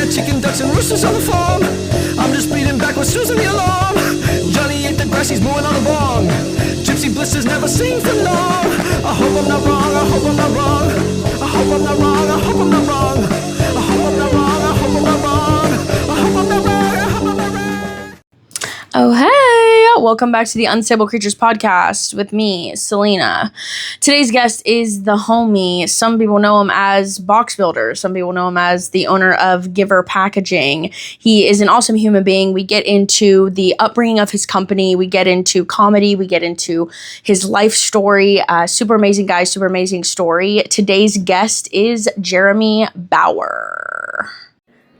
got chicken, ducks, and roosters on the farm. I'm just beating backwards, snoozing the alarm. Johnny ate the grass, he's mooing on the bong. Gypsy blisters never sing for long. I hope I'm not wrong, I hope I'm not wrong. I hope I'm not wrong, I hope I'm not wrong. I hope I'm not wrong, I hope I'm not wrong. I hope I'm not wrong, I hope I'm not wrong. Oh, hey! Welcome back to the Unstable Creatures Podcast with me, Selena. Today's guest is the homie. Some people know him as Box Builder. Some people know him as the owner of Givr Packaging. He is an awesome human being. We get into the upbringing of his company. We get into comedy. We get into his life story. Super amazing guy, super amazing story. Today's guest is Jeremy Bower.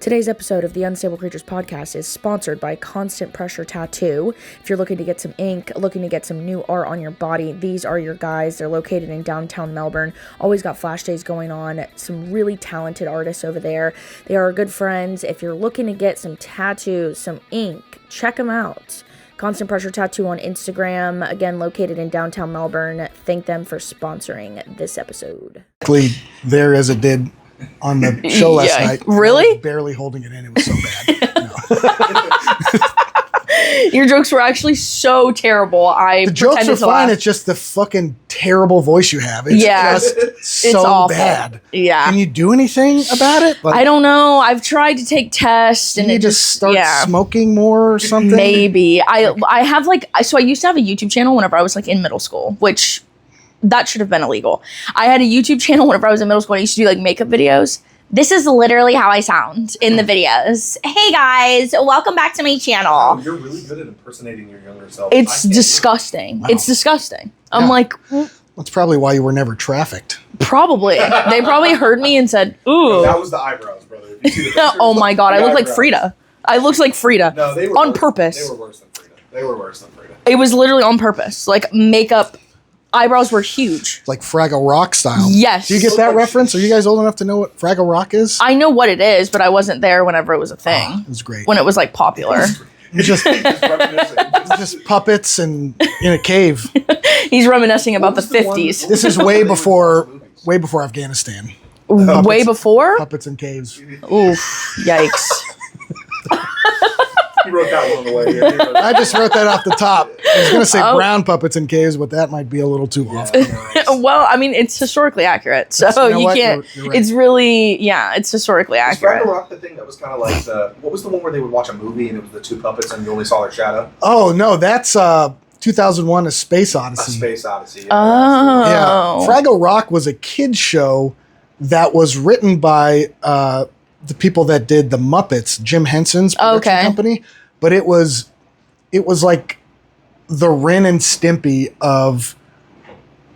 Today's episode of the Unstable Creatures Podcast is sponsored by Constant Pressure Tattoo. If you're looking to get some ink, looking to get some new art on your body, these are your guys. They're located in downtown Melbourne. Always got flash days going on. Some really talented artists over there. They are good friends. If you're looking to get some tattoos, some ink, check them out. Constant Pressure Tattoo on Instagram, again, located in downtown Melbourne. Thank them for sponsoring this episode. There as it did on the show last night. Really? I was barely holding it in. It was so bad. Your jokes were actually so terrible. The jokes are fine. It's just the fucking terrible voice you have. It's just so awful. bad. Yeah. Can you do anything about it? I don't know. I've tried to take tests and you just start smoking more or something? Maybe. I have so I used to have a YouTube channel whenever I was in middle school, which that should have been illegal. I had a YouTube channel whenever I was in middle school and I used to do makeup videos. This is literally how I sound in the videos. Hey guys, welcome back to my channel. Wow, you're really good at impersonating your younger self. It's disgusting. Wow. It's disgusting. I'm That's probably why you were never trafficked. Probably. They probably heard me and said, ooh. No, that was the eyebrows, brother. If you see the pictures, oh my God, I look like Frida. I looked like Frida. No, they were on purpose. They were worse than Frida. It was literally on purpose. Makeup. Eyebrows were huge. Like Fraggle Rock style. Yes. Do you get that reference? Are you guys old enough to know what Fraggle Rock is? I know what it is, but I wasn't there whenever it was a thing. Oh, it was great. When it was popular. It's just puppets and in a cave. He's reminiscing about the 50s. This is way before Afghanistan. Way before? Puppets in caves. Oof. Yikes. You wrote that one on the way here. I just wrote that off the top. I was going to say brown puppets in caves, but that might be a little too off. Well, I mean, it's historically accurate, so you can't. You're right. It's really, it's historically accurate. Was Fraggle Rock the thing that was kind of like what was the one where they would watch a movie and it was the two puppets and you only saw their shadow? Oh, no, that's 2001: A Space Odyssey. A Space Odyssey. Oh. Yeah. Fraggle Rock was a kid's show that was written by the people that did the Muppets, Jim Henson's production company, but it was like the Ren and Stimpy of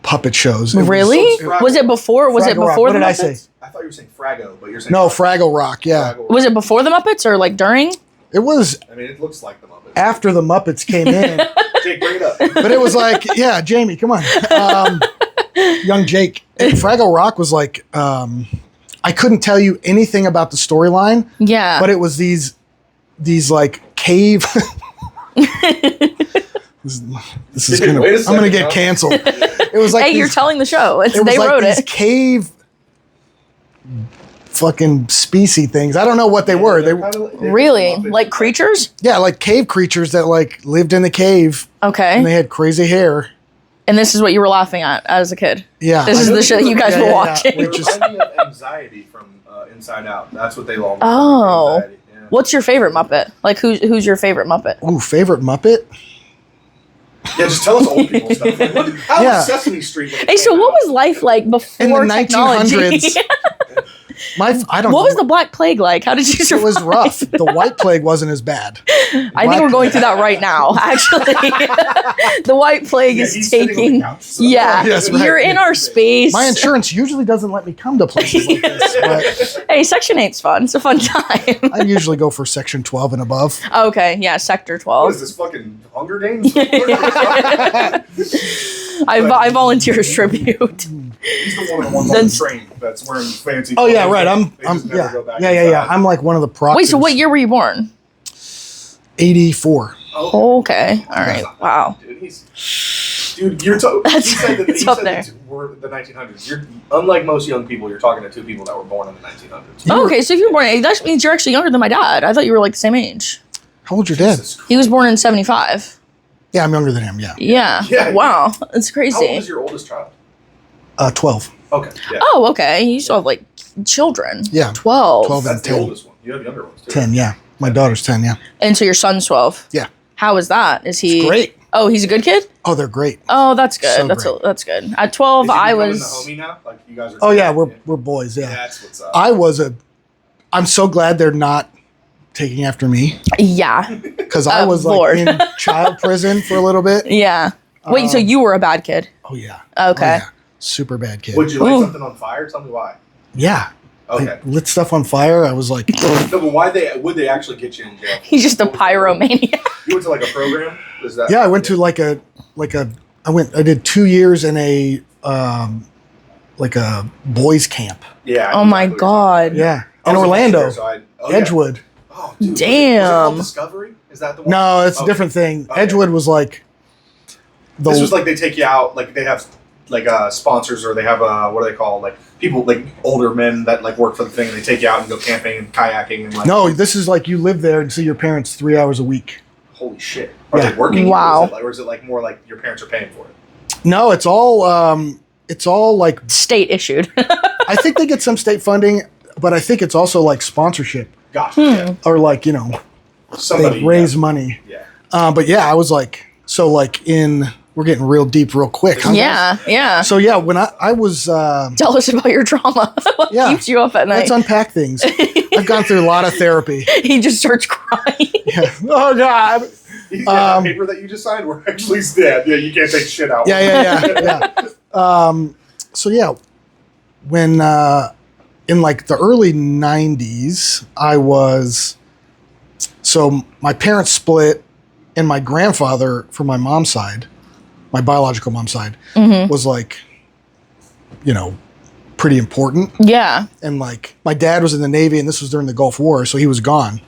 puppet shows. Really? Was it before? Was it before the Muppets? What did I say? I thought you were saying Fraggo, but you're saying no, Fraggle Rock. Yeah. Fraggle Rock. Was it before the Muppets or during? It was. I mean, it looks like the Muppets. After the Muppets came in. Jake, bring it up. But it was Jamie, come on. Young Jake. Fraggle Rock was I couldn't tell you anything about the storyline. Yeah. But it was these cave. this is gonna. I'm gonna get canceled. It was hey, you're telling the show. They wrote it. These cave fucking species things. I don't know what they were. They really like creatures. Yeah, like cave creatures that lived in the cave. Okay. And they had crazy hair. And this is what you were laughing at as a kid. Yeah. This is the shit you guys were watching. It reminded me of Anxiety from Inside Out. That's what they all. Oh. Yeah. What's your favorite Muppet? Who's your favorite Muppet? Ooh, favorite Muppet? Yeah, just tell us old people stuff. How was Sesame Street? Hey, so what was life like before in the technology? 1900s? I don't know. What was the Black Plague like? How did you survive? It was rough. The White Plague wasn't as bad. I think we're going through that right now, actually. The White Plague is taking... Couch, so. Yes, right. You're in our space. My insurance usually doesn't let me come to places like this. But hey, Section 8's fun. It's a fun time. I usually go for Section 12 and above. Okay, yeah, Sector 12. What is this, fucking Hunger Games? I volunteer as tribute. He's the one on the train that's wearing fancy clothes. Oh yeah, right. Yeah. I'm like one of the proctors. Wait, so what year were you born? 84. Okay. All right. Wow. Dude, Dude, you said that, it's up there. We're the 1900s. You're unlike most young people. You're talking to two people that were born in the 1900s. Oh, okay, so if you were born, that means you're actually younger than my dad. I thought you were like the same age. How old's your dad? He was born in 75. Yeah, I'm younger than him. Yeah. Yeah. Wow, that's crazy. How old is your oldest child? 12. Okay. Yeah. Oh, okay. You still have like children. Yeah. 12. 12 That's and the 10. oldest one. You have younger ones too. 10. Yeah. My daughter's 10. Yeah. And so your son's 12. Yeah. How is that? Is he It's great. Oh, he's a good kid? Oh, they're great. Oh, that's good. So That's good. At 12, Is he I becoming was the homie now? Like you guys are. Oh yeah, we're boys. Yeah. That's what's up. I'm so glad they're not taking after me Yeah. because I was Lord. like in child prison for a little bit. Yeah. Wait, so you were a bad kid? Oh yeah. Okay. Oh, yeah. Super bad kid. Would you light Ooh. something on fire? Tell me why. Yeah. Okay. I lit stuff on fire. I was like, No, but would they actually get you in jail? He's just a pyromaniac. You went to like a program? Is that? yeah, I went to I did 2 years in a boys camp. Yeah. Oh my God. Yeah. I In was Orlando, there, so yeah. Edgewood. Oh, dude. Damn. Was it called Discovery? Is that the one? No, it's a Okay. different thing. Okay. Edgewood was like This was like they take you out, like they have like sponsors, or they have what do they call, like people, like older men that like work for the thing, and they take you out and go camping and kayaking and like. No, this is like you live there and see your parents 3 hours a week. Holy shit! Are Yeah. they working? Wow. Or is it like more like your parents are paying for it? No, it's all like State issued. I think they get some state funding, but I think it's also like sponsorship Gotcha. Yeah. or like Somebody they raise money. Yeah. But yeah, I was like, so like we're getting real deep real quick. Huh, guys? Yeah, yeah. So yeah, when I was Tell us about your trauma. What Yeah. keeps you up at night? let's unpack things. I've gone through a lot of therapy. He just starts crying. Yeah. Oh God. That paper that you just signed, we're actually dead. Yeah, you can't take shit out. Yeah. So yeah, when in like the early 90s, so my parents split, and my grandfather from my mom's side, my biological mom's side, was like, pretty important. Yeah. And like my dad was in the Navy, and this was during the Gulf War, so he was gone.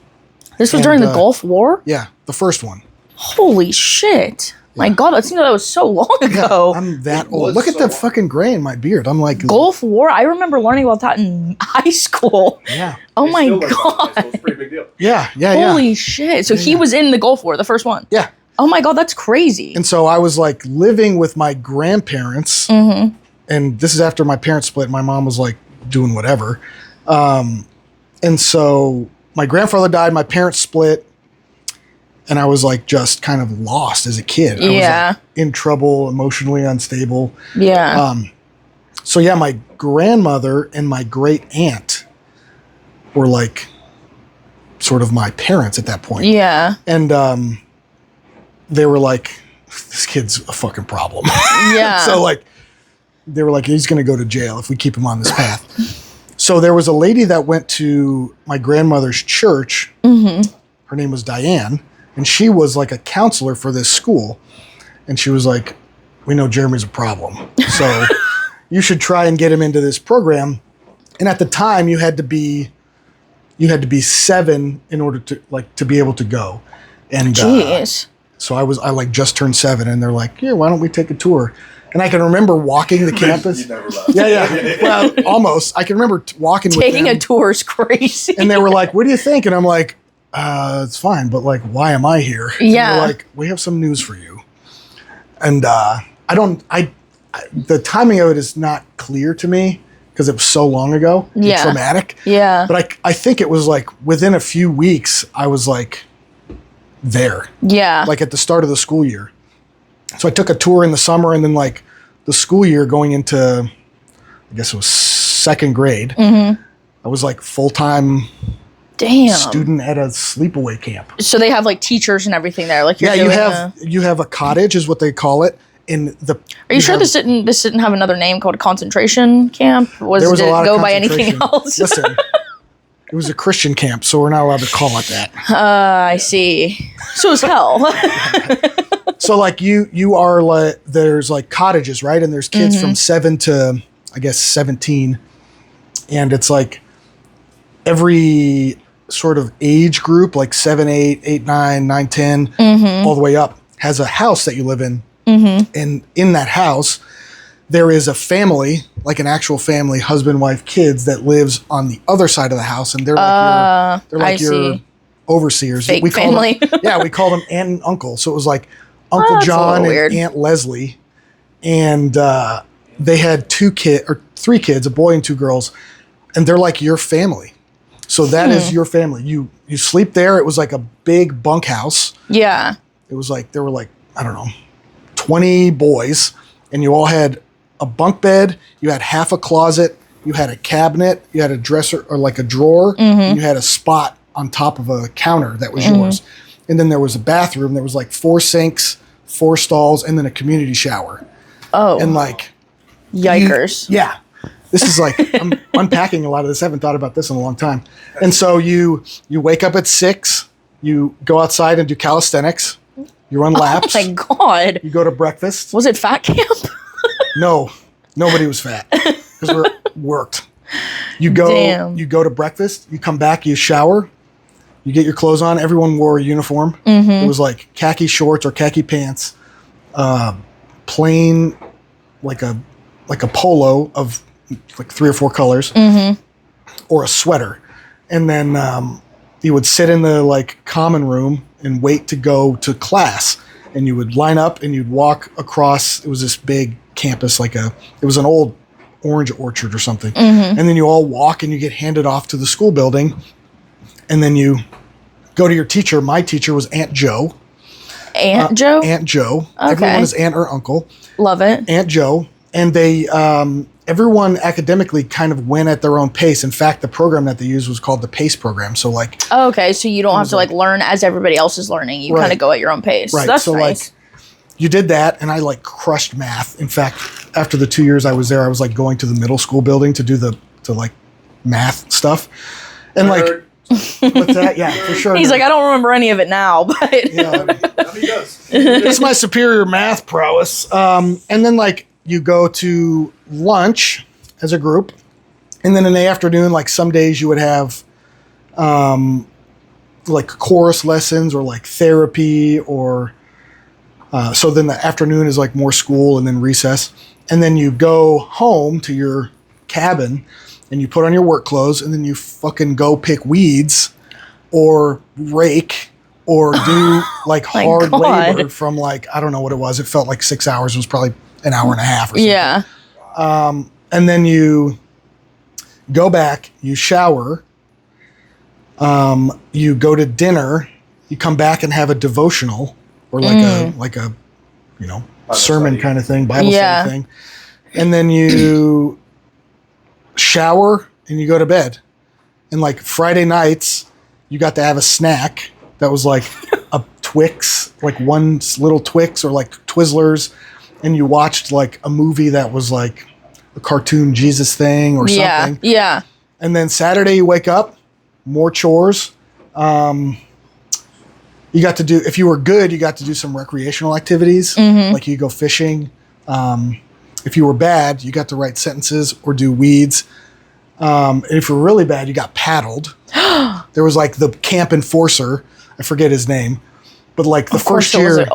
This was And, during the Gulf War? Yeah, the first one. Holy shit. My God, that seemed like that was so long ago. I'm that It old. was Look at so that long. fucking gray in my beard. I'm like, Gulf War? I remember learning about that in high school. yeah, Oh They my still learn about it. God. It's a pretty big deal. yeah. Holy shit. So he was in the Gulf War, the first one? Yeah. Oh my God, that's crazy. And so I was like living with my grandparents, Mm-hmm. and this is after my parents split. My mom was like doing whatever, and so my grandfather died. My parents split, and I was like just kind of lost as a kid. I was Yeah. like, in trouble, emotionally unstable. Yeah. So yeah, my grandmother and my great aunt were like sort of my parents at that point. Yeah. And they were like, this kid's a fucking problem. Yeah. So like, they were like, he's going to go to jail if we keep him on this path. So there was a lady that went to my grandmother's church. Mm-hmm. Her name was Diane, and she was like a counselor for this school. And she was like, we know Jeremy's a problem, so you should try and get him into this program. And at the time, you had to be 7 in order to be able to go. And Jeez. so I like just turned 7, and they're like, yeah, why don't we take a tour? And I can remember walking the campus. You never left. Yeah. Well, almost. I can remember walking Taking with a them, tour is crazy. and they were like, what do you think? And I'm like, it's fine, but like, why am I here? And Yeah. they're like, we have some news for you. And the timing of it is not clear to me because it was so long ago and Yeah. traumatic. Yeah. But I think it was like within a few weeks, I was like there, Yeah. like at the start of the school year. So I took a tour in the summer, and then like the school year going into, I guess it was 2nd grade, Mm-hmm. I was like full-time Damn. student at a sleepaway camp. So they have like teachers and everything there. Like you're Yeah, doing you have a cottage is what they call it. Are you sure this didn't have another name called a concentration camp? there was Did a lot it of go by anything concentration. else? Listen, it was a Christian camp, so we're not allowed to call it that. I see. So is hell. So like you are like, there's like cottages, right? And there's kids Mm-hmm. from 7 to I guess 17, and it's like every sort of age group, like 7, 8, 8, 9, 9, 10, Mm-hmm. all the way up, has a house that you live in. And in that house, there is a family, like an actual family, husband, wife, kids, that lives on the other side of the house, and they're like your overseers. Fake we call family. Them, we called them aunt and uncle. So it was like Uncle John and Aunt Leslie, and they had 3 kids, a boy and 2 girls, and they're like your family. So that is your family. You sleep there. It was like a big bunkhouse. Yeah. It was like there were like, I don't know, 20 boys, and you all had a bunk bed, you had half a closet, you had a cabinet, you had a dresser or like a drawer, and you had a spot on top of a counter that was yours. And then there was a bathroom. There was like 4 sinks, 4 stalls, and then a community shower. Oh. And like... Yikers. This is like, I'm unpacking a lot of this. I haven't thought about this in a long time. And so you wake up at 6, you go outside and do calisthenics, you run laps. Oh my God. You go to breakfast. Was it fat camp? No, nobody was fat because we worked. You go to breakfast, you come back, you shower, you get your clothes on. Everyone wore a uniform. It was like khaki shorts or khaki pants, plain, like a polo of like 3 or 4 colors, or a sweater. And then you would sit in the like common room and wait to go to class. And you would line up and you'd walk across. It was this big campus, it was an old orange orchard or something. And then you all walk and you get handed off to the school building. And then you go to your teacher. My teacher was Aunt Joe. Aunt Joe? Aunt Joe. Okay. Everyone is aunt or uncle. Love it. Aunt Joe. And they, everyone academically kind of went at their own pace. In fact, the program that they used was called the PACE program. So like... Oh, okay, so you don't have to like learn as everybody else is learning. You kind of go at your own pace. Right. That's so nice. Like, you did that, and I like crushed math. In fact, after the 2 years I was there, I was like going to the middle school building to do the math stuff. And like... What's that? Yeah, for sure. He's like, I don't remember any of it now, but... Yeah, he does. It's my superior math prowess. And then like you go to lunch as a group, and then in the afternoon, like some days you would have like chorus lessons or like therapy or so then the afternoon is like more school and then recess. And then you go home to your cabin and you put on your work clothes and then you fucking go pick weeds or rake or do like hard labor from like, I don't know what it was. It felt like 6 hours. It was probably an hour and a half or something. Yeah. And then you go back, you shower, you go to dinner, you come back and have a devotional or like a Bible sermon study kind of thing, Bible study thing. And then you shower and you go to bed. And like Friday nights, you got to have a snack that was like a Twix, like one little Twix or like Twizzlers. And you watched like a movie that was like a cartoon Jesus thing or something. Yeah. And then Saturday you wake up, more chores. You got to do, if you were good, you got to do some recreational activities. Like you go fishing. If you were bad, you got to write sentences or do weeds. And if you were really bad, you got paddled. There was like the camp enforcer. I forget his name. But like the first year, it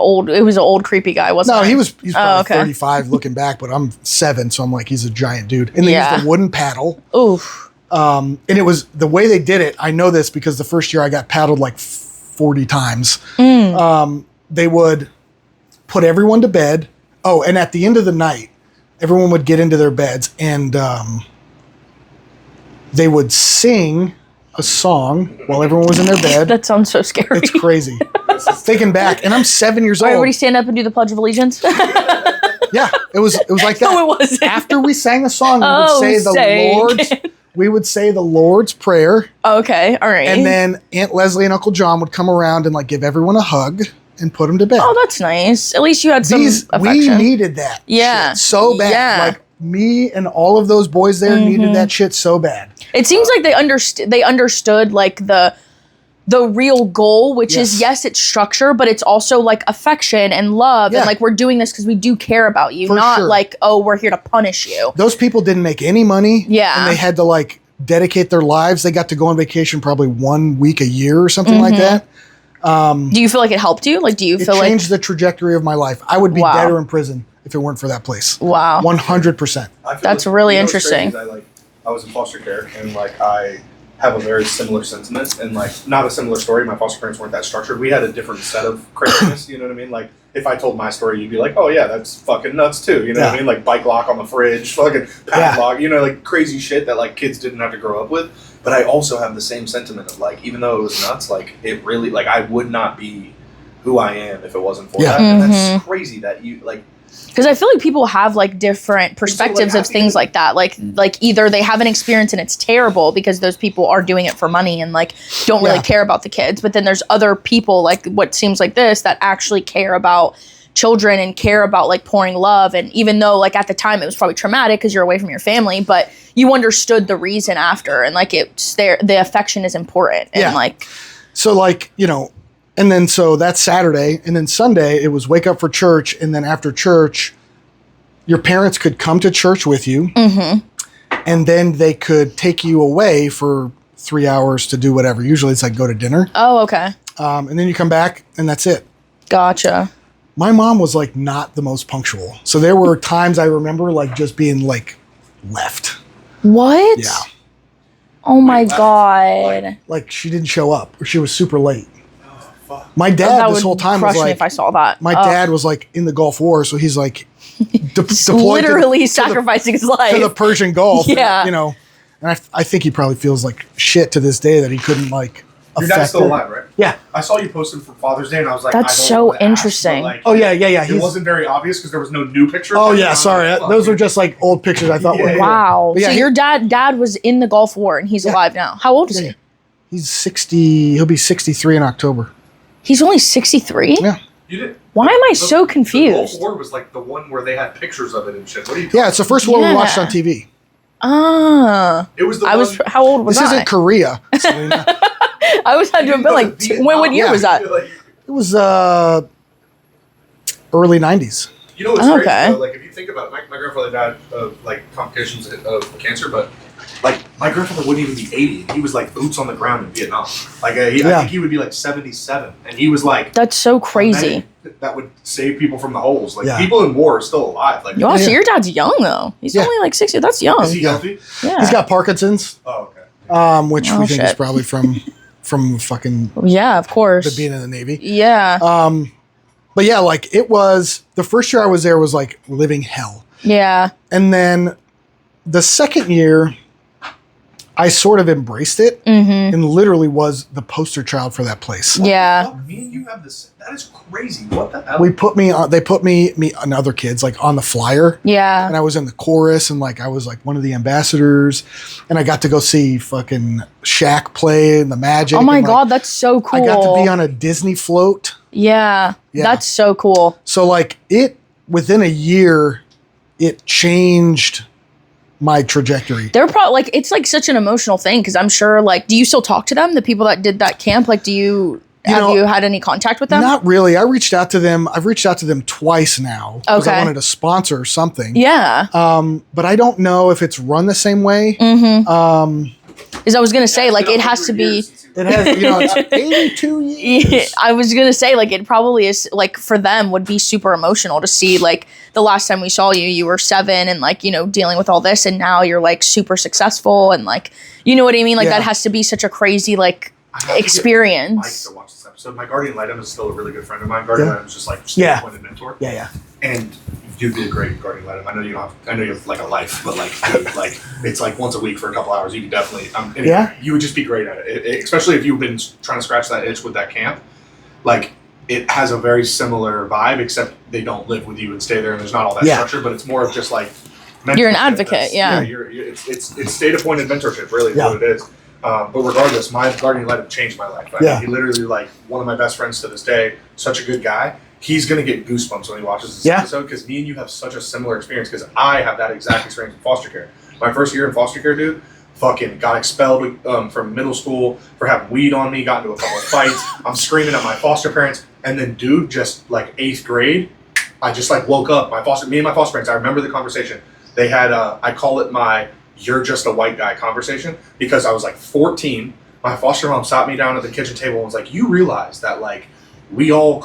was an old creepy guy, wasn't it? No, he's probably 35 looking back, but I'm 7, so I'm like, he's a giant dude. And they used a wooden paddle. Oof. And it was the way they did it. I know this because the first year I got paddled like 40 times. They would put everyone to bed. Oh, and at the end of the night, everyone would get into their beds and they would sing a song while everyone was in their bed. That sounds so scary. It's crazy. Thinking back, and I'm 7 years old. Everybody stand up and do the Pledge of Allegiance? Yeah, it was like that. No, it wasn't. After we sang a song, we would say the Lord's Prayer. Okay, all right. And then Aunt Leslie and Uncle John would come around and like give everyone a hug and put them to bed. Oh, that's nice. At least you had some affection. We needed that shit so bad. Yeah. Like me and all of those boys there needed that shit so bad. It seems like they understood like the real goal, which is yes, it's structure, but it's also like affection and love and like we're doing this because we do care about you, not like, oh, we're here to punish you. Those people didn't make any money. Yeah. And they had to like dedicate their lives. They got to go on vacation probably 1 week a year or something like that. Do you feel like it helped you? Like, do you feel like... It changed the trajectory of my life. I would be dead or in prison if it weren't for that place. Wow. 100%. That's really interesting. I was in foster care, and like I have a very similar sentiment, and like not a similar story. My foster parents weren't that structured. We had a different set of craziness. You know what I mean? Like if I told my story, you'd be like, "Oh yeah, that's fucking nuts too." You know what I mean? Like bike lock on the fridge, fucking padlock. You know, like crazy shit that like kids didn't have to grow up with. But I also have the same sentiment of like, even though it was nuts, like it really, like I would not be who I am if it wasn't for that. And that's crazy that you like. Because I feel like people have like different perspectives of things like that. Like either they have an experience and it's terrible because those people are doing it for money and like don't really care about the kids. But then there's other people like what seems like this that actually care about children and care about like pouring love. And even though like at the time it was probably traumatic because you're away from your family, but you understood the reason after and like it's there. The affection is important. And like, so like, you know, and then so that's Saturday, and then Sunday it was wake up for church, and then after church, your parents could come to church with you, and then they could take you away for 3 hours to do whatever. Usually it's like go to dinner. Oh, okay. And then you come back, and that's it. Gotcha. My mom was like not the most punctual, so there were times I remember like just being like left. What? Yeah. Oh my God. Like she didn't show up, or she was super late. My dad this whole time was like, if I saw that. My dad was like in the Gulf War, so he's like deployed literally sacrificing his life to the Persian Gulf. Yeah, you know, and I think he probably feels like shit to this day that he couldn't like. Your dad's still alive, right? Yeah, I saw you posted for Father's Day, and I was like, that's so interesting. Like, oh yeah. It wasn't very obvious because there was no new picture. Oh yeah, sorry, those were just like old pictures I thought were. Wow. So your dad was in the Gulf War and he's alive now. How old is he? He's 60. He'll be 63 in October. He's only 63? Yeah. You did. Why am I so confused? The Gulf War was like the one where they had pictures of it and shit. What are you Yeah, it's the first war we watched on TV. Ah. It was the how old was I? This isn't Korea, Selena. I was had to have been like, what year was that? It was early 90s. You know what's crazy though? Like if you think about it, my grandfather died of like complications of cancer, but like my grandfather wouldn't even be 80. He was like boots on the ground in Vietnam. Like I think he would be like 77, and he was like that's so crazy. That would save people from the holes. Like people in war are still alive. Like so your dad's young though. He's only like 60. That's young. Is he healthy? Yeah. He's got Parkinson's. Oh okay. Which we think is probably from fucking of course being in the Navy. Yeah. But yeah, like it was the first year I was there was like living hell. Yeah. And then the second year I sort of embraced it and literally was the poster child for that place. Yeah. Me and you have this. That is crazy. What the hell? They put me and other kids like on the flyer. Yeah. And I was in the chorus and like I was like one of the ambassadors and I got to go see fucking Shaq play in the Magic. Oh my and, like, God, that's so cool. I got to be on a Disney float. Yeah. That's so cool. So like within a year, it changed my trajectory. They're probably like, it's like such an emotional thing because I'm sure like, do you still talk to them? The people that did that camp? Like, have you had any contact with them? Not really. I've reached out to them twice now because I wanted to sponsor something. Yeah. But I don't know if it's run the same way. Because I was going to say like, it has to be. It has, it's 82 years. Yeah, I was going to say like, it probably is like for them would be super emotional to see like the last time we saw you were 7 and like, dealing with all this and now you're like super successful and like, you know what I mean? Like that has to be such a crazy like experience. Mike to watch this episode. My guardian litem is still a really good friend of mine. Guardian litem is just like a appointed mentor. Yeah. And you'd be a great guardian litem. I know you have like a life, but like it's like once a week for a couple hours. You could definitely you would just be great at it, especially if you've been trying to scratch that itch with that camp. Like it has a very similar vibe, except they don't live with you and stay there, and there's not all that structure. But it's more of just like you're an advocate. It's state appointed mentorship. Really, is what it is. But regardless, my guardian litem changed my life. I mean, he literally like one of my best friends to this day. Such a good guy. He's going to get goosebumps when he watches this episode because me and you have such a similar experience because I have that exact experience in foster care. My first year in foster care, dude, fucking got expelled from middle school for having weed on me, got into a couple of fights. I'm screaming at my foster parents. And then, dude, just like 8th grade, I just like woke up. Me and my foster parents, I remember the conversation. They had, I call it my "you're just a white guy" conversation because I was like 14. my foster mom sat me down at the kitchen table and was like, you realize that, like, we all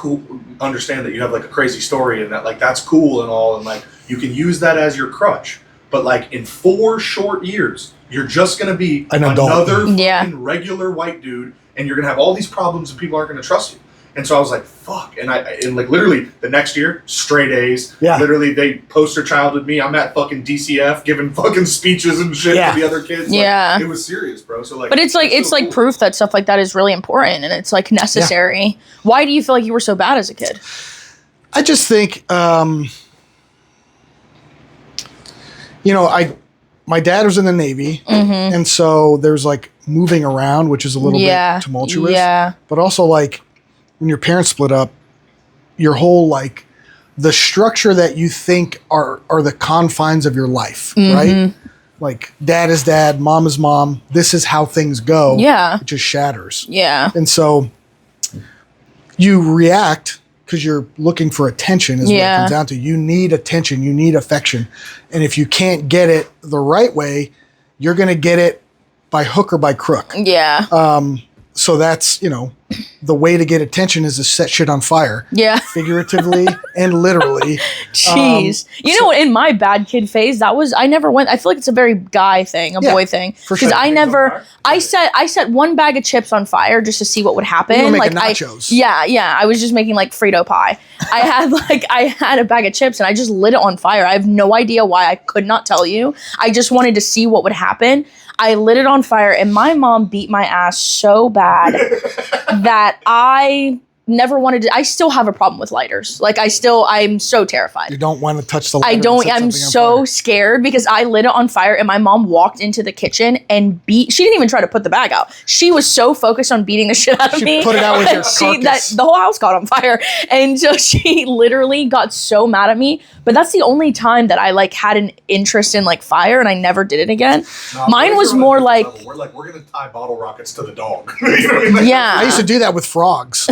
understand that you have, like, a crazy story and that, like, that's cool and all, and, like, you can use that as your crutch. But, like, in 4 short years, you're just going to be another fucking regular white dude, and you're going to have all these problems and people aren't going to trust you. And so I was like, fuck. And like literally the next year, straight A's. Yeah. Literally they poster child with me. I'm at fucking DCF giving fucking speeches and shit to the other kids. Like, it was serious, bro. So like, but it's like, it's so like proof that stuff like that is really important and it's like necessary. Yeah. Why do you feel like you were so bad as a kid? I just think, you know, my dad was in the Navy, and so there's like moving around, which is a little bit tumultuous. Yeah. But also like when your parents split up, your whole like the structure that you think are the confines of your life, right? Like dad is dad, mom is mom. This is how things go. Yeah. It just shatters. Yeah. And so you react because you're looking for attention is what it comes down to. You need attention. You need affection. And if you can't get it the right way, you're going to get it by hook or by crook. Yeah. So that's, you know, the way to get attention is to set shit on fire. Yeah. Figuratively and literally. Jeez. You know, in my bad kid phase, I never went, I feel like it's a very guy thing, a boy thing. For sure. Because I set one bag of chips on fire just to see what would happen. You were making nachos. I was just making like Frito pie. I had a bag of chips and I just lit it on fire. I have no idea why. I could not tell you. I just wanted to see what would happen. I lit it on fire and my mom beat my ass so bad that I never wanted to. I still have a problem with lighters. Like I'm so terrified. You don't want to touch the lighter. I don't. I'm so scared because I lit it on fire and my mom walked into the kitchen and she didn't even try to put the bag out. She was so focused on beating the shit out of me. She put it out with your carcass. That the whole house caught on fire. And so she literally got so mad at me. But that's the only time that I like had an interest in like fire and I never did it again. Mine was more like we're going to tie bottle rockets to the dog. You know what I mean? Yeah. I used to do that with frogs.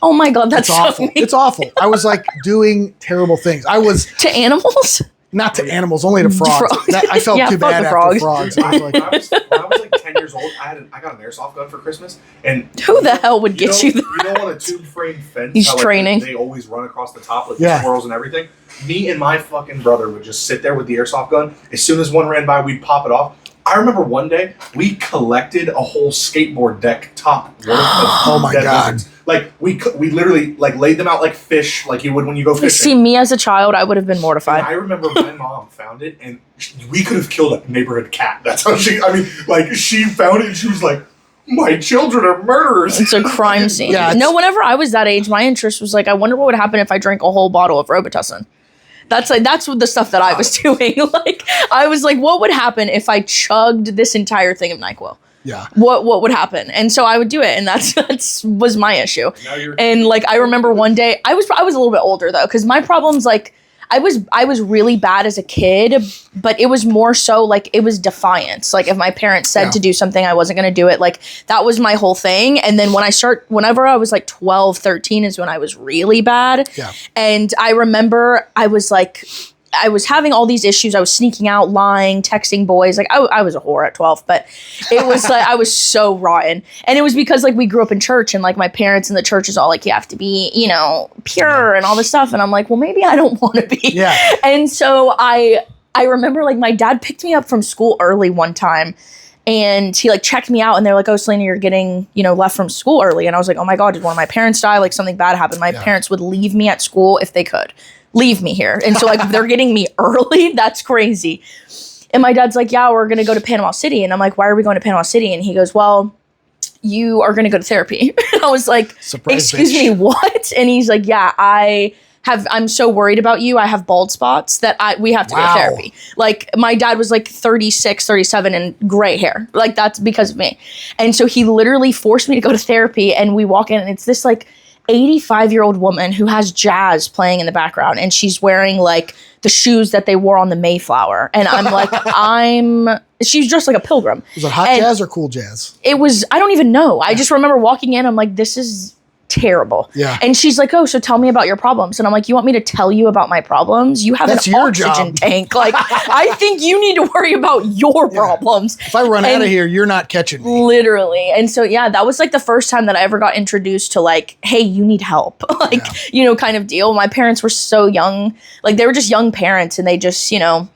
Oh my God, that's awful. So it's awful. I was like doing terrible things. I was to animals? Not to animals, only to frogs. I felt too bad after frogs. I was like, when I was like 10 years old, I got an airsoft gun for Christmas. And who the hell would get you that? You know on a tube frame fence, he's training. They always run across the top with the squirrels and everything. Me and my fucking brother would just sit there with the airsoft gun. As soon as one ran by, we'd pop it off. I remember one day we collected a whole skateboard deck top worth of oh my God. Lizards. Like we literally like laid them out like fish, like you would when you go fishing. See, me as a child, I would have been mortified. And I remember my mom found it, and we could have killed a neighborhood cat. That's how she found it, and she was like, "My children are murderers." It's a crime scene. No, whenever I was that age, my interest was like, I wonder what would happen if I drank a whole bottle of Robitussin. That's what the stuff that I was doing. Like, I was like, what would happen if I chugged this entire thing of NyQuil? Yeah. What would happen? And so I would do it, and that's was my issue. And like I remember one day, I was a little bit older though, because my problems like I was really bad as a kid, but it was more so like it was defiance. Like if my parents said to do something, I wasn't going to do it. Like that was my whole thing. And then whenever I was like 12, 13 is when I was really bad. Yeah. And I remember I was having all these issues. I was sneaking out, lying, texting boys. Like I was a whore at 12, but it was like I was so rotten. And it was because like we grew up in church and like my parents in the church is all like, you have to be, you know, pure and all this stuff. And I'm like, well, maybe I don't want to be. Yeah. And so I remember like my dad picked me up from school early one time and he like checked me out and they're like, oh, Selena, you're getting, you know, left from school early. And I was like, oh my God, did one of my parents die? Like something bad happened. My parents would leave me at school if they could. Leave me here. And so like they're getting me early. That's crazy. And my dad's like, yeah, we're going to go to Panama City. And I'm like, why are we going to Panama City? And he goes, well, you are going to go to therapy. And I was like, excuse me, what? And he's like, yeah, I'm so worried about you. I have bald spots that we have to go to therapy. Like my dad was like 36, 37 and gray hair. Like that's because of me. And so he literally forced me to go to therapy and we walk in and it's this like 85-year-old woman who has jazz playing in the background and she's wearing like the shoes that they wore on the Mayflower. And I'm like, she's dressed like a pilgrim. Was it hot jazz or cool jazz? It was, I don't even know. I just remember walking in, I'm like, this is terrible. Yeah. And she's like, oh, so tell me about your problems. And I'm like, you want me to tell you about my problems? You have That's an your oxygen job. tank. Like, I think you need to worry about your problems. If I run out of here, you're not catching me. Literally. And so, yeah, that was like the first time that I ever got introduced to like, hey, you need help. Like, you know, kind of deal. My parents were so young. Like, they were just young parents, and they just, you know,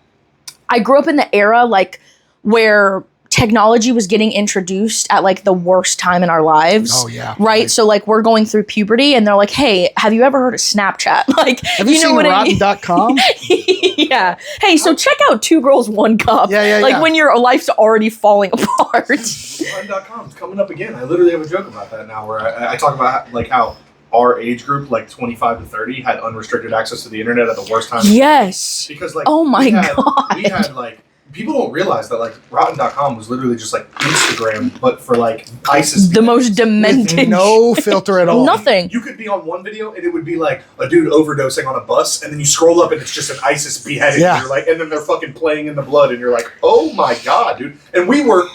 I grew up in the era like where technology was getting introduced at like the worst time in our lives. Oh, yeah. Right? So like we're going through puberty, and they're like, hey, have you ever heard of Snapchat? Like, Have you seen Rotten.com? Yeah. Hey, so check out Two Girls, One Cup. Yeah. Like when your life's already falling apart. Run.com is coming up again. I literally have a joke about that now where I talk about like how our age group, like 25 to 30, had unrestricted access to the internet at the worst time. Yes. Because like, oh my God. We had like, people don't realize that like Rotten.com was literally just like Instagram, but for like ISIS. The most demented. With no filter at all. Nothing. You could be on one video and it would be like a dude overdosing on a bus, and then you scroll up and it's just an ISIS beheading. Yeah. And you're like, and then they're fucking playing in the blood, and you're like, oh my God, dude. And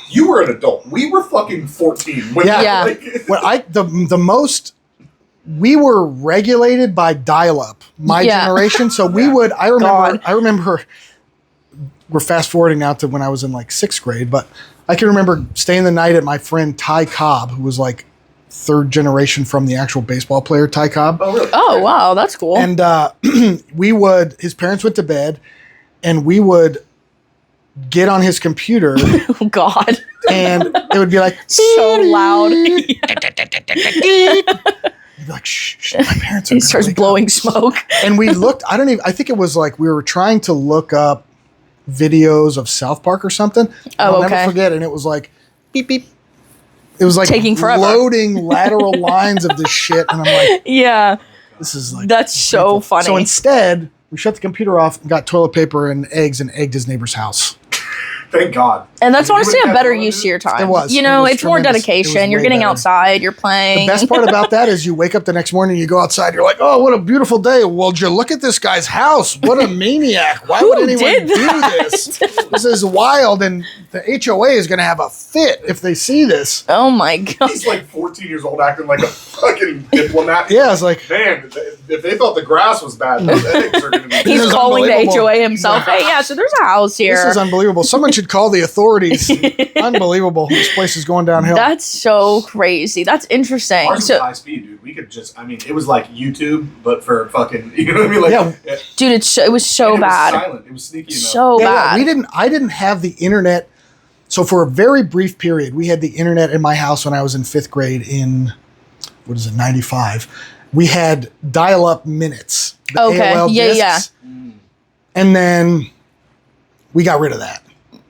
you were an adult. We were fucking 14. When Yeah. Like, When the most, we were regulated by dial-up, my generation. So we would, I remember, we're fast forwarding now to when I was in like 6th grade, but I can remember staying the night at my friend Ty Cobb, who was like 3rd generation from the actual baseball player Ty Cobb. oh, really? Oh, wow. That's cool. And his parents went to bed, and we would get on his computer Oh, God. and it would be like, So loud. He'd be like, shh, my parents are He gonna starts wake up. blowing smoke. And we looked, I think it was like we were trying to look up videos of South Park or something. Oh, I'll okay. never forget. And it was like, beep, beep. It was like Taking forever. loading lateral lines of this shit. And I'm like, Yeah. this is like. That's so funny. So instead, we shut the computer off and got toilet paper and eggs and egged his neighbor's house. Thank God. And that's You honestly would've a had better fun, use dude. of your time. It was. You know, It was it's more tremendous. It dedication. was You're way getting better. outside. You're playing. The best part about that is you wake up the next morning, you go outside, you're like, oh, what a beautiful day. Well, did you look at this guy's house? What a maniac. Why Who would anyone did do that? this? This is wild, and the HOA is going to have a fit if they see this. Oh, my God. He's like 14 years old acting like a fucking diplomat. Yeah, it's like, Man, if they thought the grass was bad, those eggs are going to be. This He's is calling the unbelievable. HOA himself. Hey, yeah, so there's a house here. this is unbelievable. Someone should call the authorities. Unbelievable. This place is going downhill. That's so crazy. That's interesting. Ours was So, high speed, dude. We could just, it was like YouTube, but for fucking, you know what I mean? Like, Yeah. dude, it was so and it was bad. silent. It was sneaky enough. So bad. I didn't have the internet. So for a very brief period, we had the internet in my house when I was in 5th grade in, 95. We had dial-up minutes. The Okay. AOL Yeah, discs. And then we got rid of that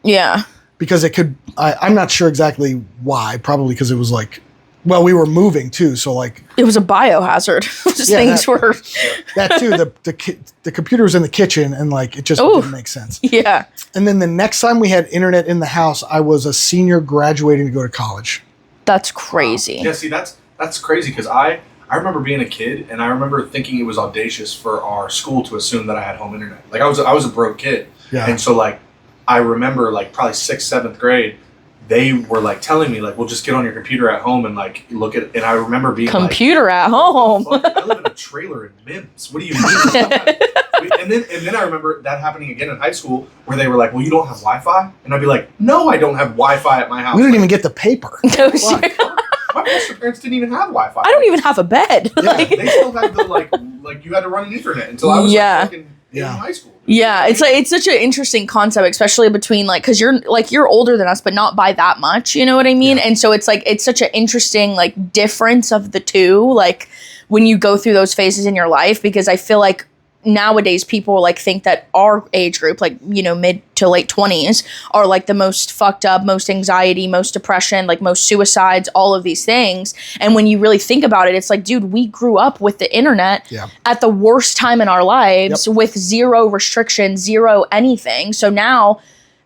Yeah. because it could, I'm not sure exactly why, probably because it was like, well, we were moving too. So like It was a biohazard. Those Yeah, things were, that too, the computer was in the kitchen and like, it just Ooh. didn't make sense. yeah. And then the next time we had internet in the house, I was a senior graduating to go to college. That's crazy. Yeah, see, that's crazy because I remember being a kid and I remember thinking it was audacious for our school to assume that I had home internet. Like I was a broke kid. Yeah. And so like I remember like probably 6th, 7th grade, they were like telling me like, well, just get on your computer at home and like look at it. And I remember being Computer at home. like, fuck, I live in a trailer in Mims. What do you mean? and then I remember that happening again in high school where they were like, well, you don't have Wi-Fi? And I'd be like, no, I don't have Wi-Fi at my house. We didn't even get the paper. No, Fuck. My foster parents didn't even have Wi-Fi. I don't even have a bed. Yeah. Like- They still had the like you had to run an Ethernet until I was Yeah. like fucking in high school. Yeah, it's like it's such an interesting concept, especially between like because you're older than us, but not by that much. You know what I mean? Yeah. And so it's like it's such an interesting like difference of the two. Like when you go through those phases in your life, because I feel like nowadays people like think that our age group, like mid to late 20s, are like the most fucked up, most anxiety, most depression, like most suicides, all of these things. And when you really think about it, it's like, dude, we grew up with the internet at the worst time in our lives with zero restrictions, zero anything. So now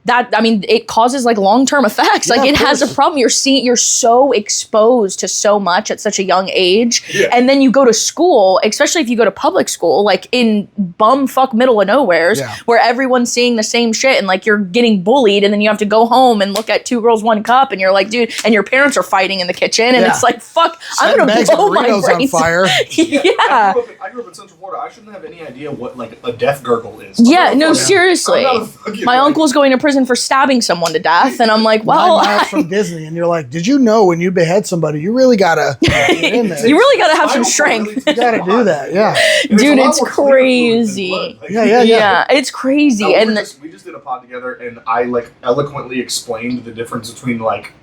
it causes like long-term effects. Yeah, like it of has a course. problem. You're so exposed to so much at such a young age. Yeah. And then you go to school, especially if you go to public school, like in bumfuck middle of nowheres, Yeah. where everyone's seeing the same shit and like you're getting bullied, and then you have to go home and look at Two Girls, One Cup, and you're like, dude, and your parents are fighting in the kitchen, and Yeah. it's like, fuck, Setting I'm gonna bags of blow my Doritos on brains. fire. Yeah. I grew up in Central Florida. I shouldn't have any idea what like a death gurgle is. Yeah, no, seriously. I'm not a fucking, My like- uncle's going to prison for stabbing someone to death, and I'm like, well, 9 miles from Disney, and you're like, did you know when you behead somebody, you really gotta get in there. you really gotta have some Spinal cord strength. really You gotta do that, yeah. And Dude, a lot it's more clear fluid than crazy. blood. Like, Yeah. Yeah, it's crazy. No, And we just did a pod together, and I like eloquently explained the difference between like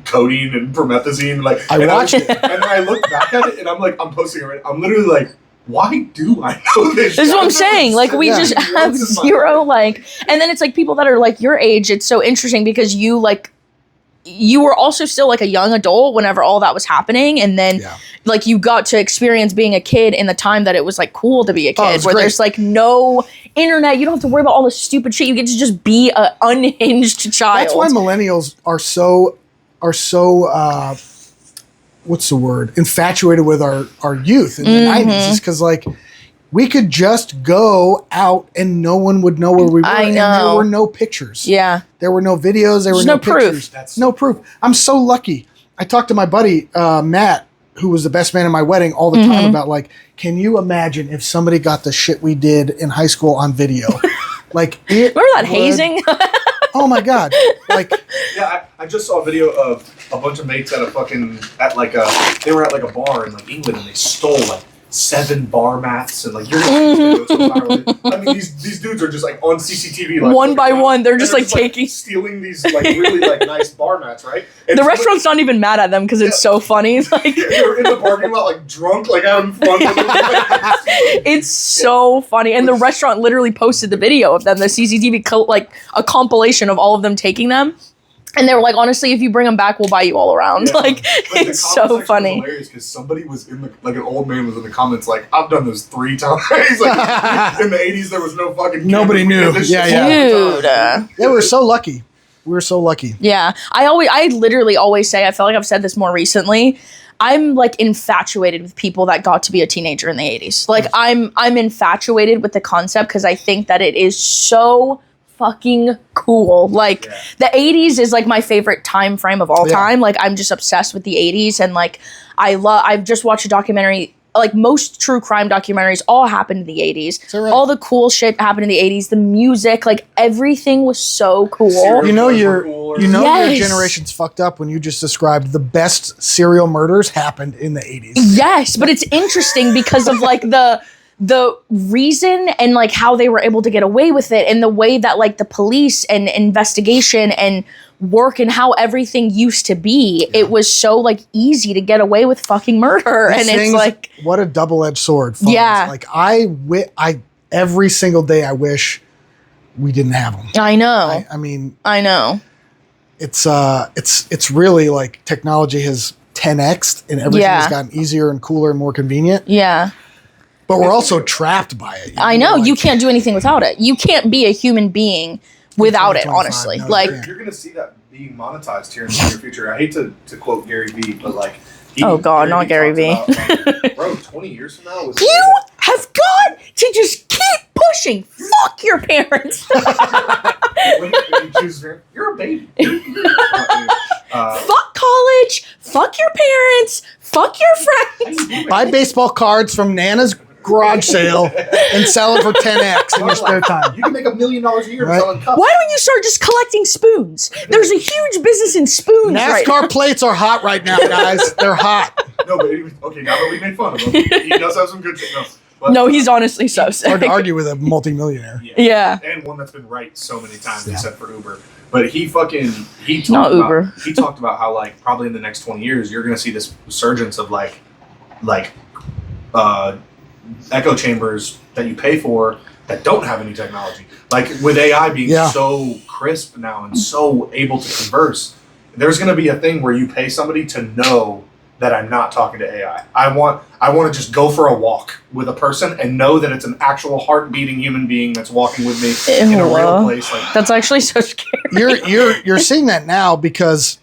codeine and promethazine. Like I and watched it. and then I look back at it, and I'm like, I'm posting it. Right, I'm literally like, why do I know this? this is what I'm saying. Like, we Yeah. just have zero, like, and then it's like people that are like your age, it's so interesting because you were also still like a young adult whenever all that was happening. And then Yeah. like you got to experience being a kid in the time that it was like cool to be a Oh, kid, it's where great. there's like no internet. You don't have to worry about all this stupid shit. You get to just be an unhinged child. That's why millennials are so what's the word? Infatuated with our youth in the Mm-hmm. 90s. Is because like we could just go out and no one would know where we were. I And there know. were no pictures. Yeah. There were no videos. There There's were no no proof. pictures. That's- no proof. I'm so lucky. I talked to my buddy Matt, who was the best man at my wedding, all the Mm-hmm. time about like, can you imagine if somebody got the shit we did in high school on video? Like, it Remember that would- hazing? Oh my god! Like, Yeah, I just saw a video of a bunch of mates at a fucking they were at like a bar in like England, and they stole like 7 bar mats, and like you're gonna see these videos virally. I mean, these dudes are just like on CCTV, like One by one, they're and just, like, taking- stealing these like really like nice bar mats, right? And The so, restaurant's not even mad at them because it's so funny. Like, they're in the parking lot like drunk, like having fun. it's so funny. And the restaurant literally posted the video of them, the CCTV, like a compilation of all of them taking them. And they were like, honestly, if you bring them back, we'll buy you all around. Yeah. Like, the it's comment so section was funny. hilarious because somebody was in the like an old man was in the comments like, I've done this 3 times. Like in the 80s, there was no fucking Nobody cameras. We knew. did this Yeah, shit yeah. all the time. Dude. they were so lucky. We were so lucky. Yeah. I literally always say, I feel like I've said this more recently, I'm like infatuated with people that got to be a teenager in the 80s. Like I'm infatuated with the concept because I think that it is so fucking cool. Like Yeah. the 80s is like my favorite time frame of all Yeah. time. Like I'm just obsessed with the 80s, and like I've just watched a documentary. Like most true crime documentaries all happened in the 80s. that right? All the cool shit happened in the 80s. The music, like everything was so cool. Serial You know killers your were cooler. you know Yes. your generation's fucked up when you just described the best serial murders happened in the 80s. Yes, but it's interesting because of like the reason and like how they were able to get away with it, and the way that like the police and investigation and work and how everything used to be. It was so like easy to get away with fucking murder. These And it's things, like, what a double-edged sword. Phones. Yeah. Like I every single day I wish we didn't have them. I know. I mean, I know. it's really like technology has 10x'd and everything Yeah. has gotten easier and cooler and more convenient. Yeah. But we're also trapped by it. I know. Like, You can't do anything without it. You can't be a human being without it, 2025, honestly. no, Like, you can't. You're gonna see that being monetized here in the near future. I hate to quote Gary Vee, but like, Oh, God, not Gary talks about, like, bro, 20 years from now, you have got to just keep pushing. Fuck your parents. when you choose, you're a baby. Fuck college. Fuck your parents. Fuck your friends. Buy baseball cards from Nana's garage sale and sell them for 10x in your spare time. You can make $1 million a year Right. selling cups. Why don't you start just collecting spoons? There's a huge business in spoons right NASCAR now. plates are hot right now, guys. They're hot. No, but okay, now that we made fun of him, he does have some good shit. No, but, No, he's honestly so sick. Hard to argue with a multimillionaire. Yeah. And one that's been right so many times except for Uber. But he talked Not about Uber. he talked about how like probably in the next 20 years you're gonna see this resurgence of like echo chambers that you pay for that don't have any technology. Like with AI being Yeah. so crisp now and so able to converse, there's gonna be a thing where you pay somebody to know that I'm not talking to AI. I want to just go for a walk with a person and know that it's an actual heart-beating human being that's walking with me in a real place. Like, that's actually so scary. You're seeing that now because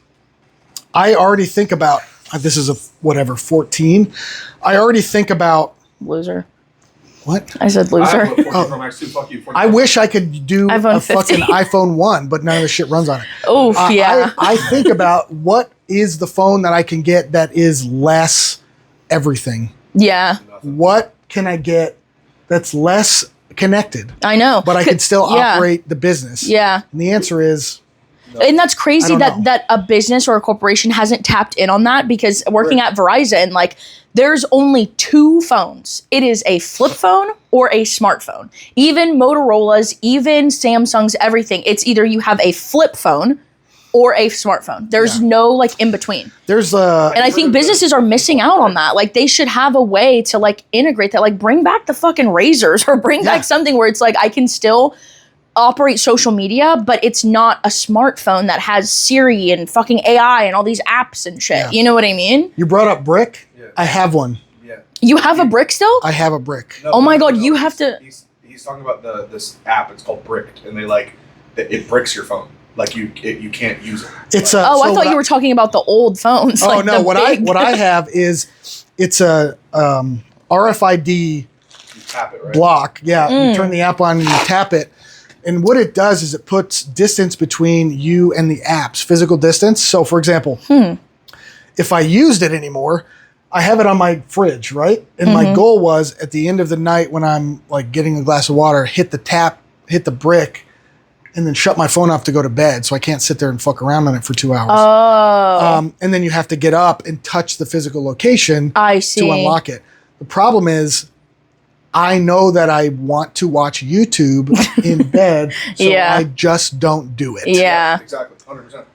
I already think about this is 14. I already think about loser. What? I said loser. I wish I could do iPhone a fucking iPhone 1, but none of the shit runs on it. Oh, yeah. I think about what is the phone that I can get that is less everything. Yeah. What can I get that's less connected? I know. But I can still operate the business. Yeah. And the answer is... And that's crazy that a business or a corporation hasn't tapped in on that, because working at Verizon, like, there's only 2 phones. It is a flip phone or a smartphone. Even Motorola's, even Samsung's, everything. It's either you have a flip phone or a smartphone. There's no like in between. And I think businesses are missing out on that. Like, they should have a way to like integrate that. Like, bring back the fucking razors or bring back something where it's like I can still operate social media, but it's not a smartphone that has Siri and fucking AI and all these apps and shit. You know what I mean? You brought up brick. Yeah. I have one. Yeah. You have a brick still? I have a brick. No, oh my god, you have to. He's talking about this app. It's called Bricked, and it bricks your phone. Like you can't use it. It's I thought you were talking about the old phones. Oh like no, what I have is it's a RFID you tap it, right? block. Yeah, you turn the app on and you tap it. And what it does is it puts distance between you and the apps, physical distance. So, for example, if I used it anymore, I have it on my fridge, right? And my goal was at the end of the night when I'm like getting a glass of water, hit the brick, and then shut my phone off to go to bed. So I can't sit there and fuck around on it for 2 hours. Oh. And then you have to get up and touch the physical location to unlock it. The problem is, I know that I want to watch YouTube in bed, so I just don't do it. Yeah. Exactly, 100%.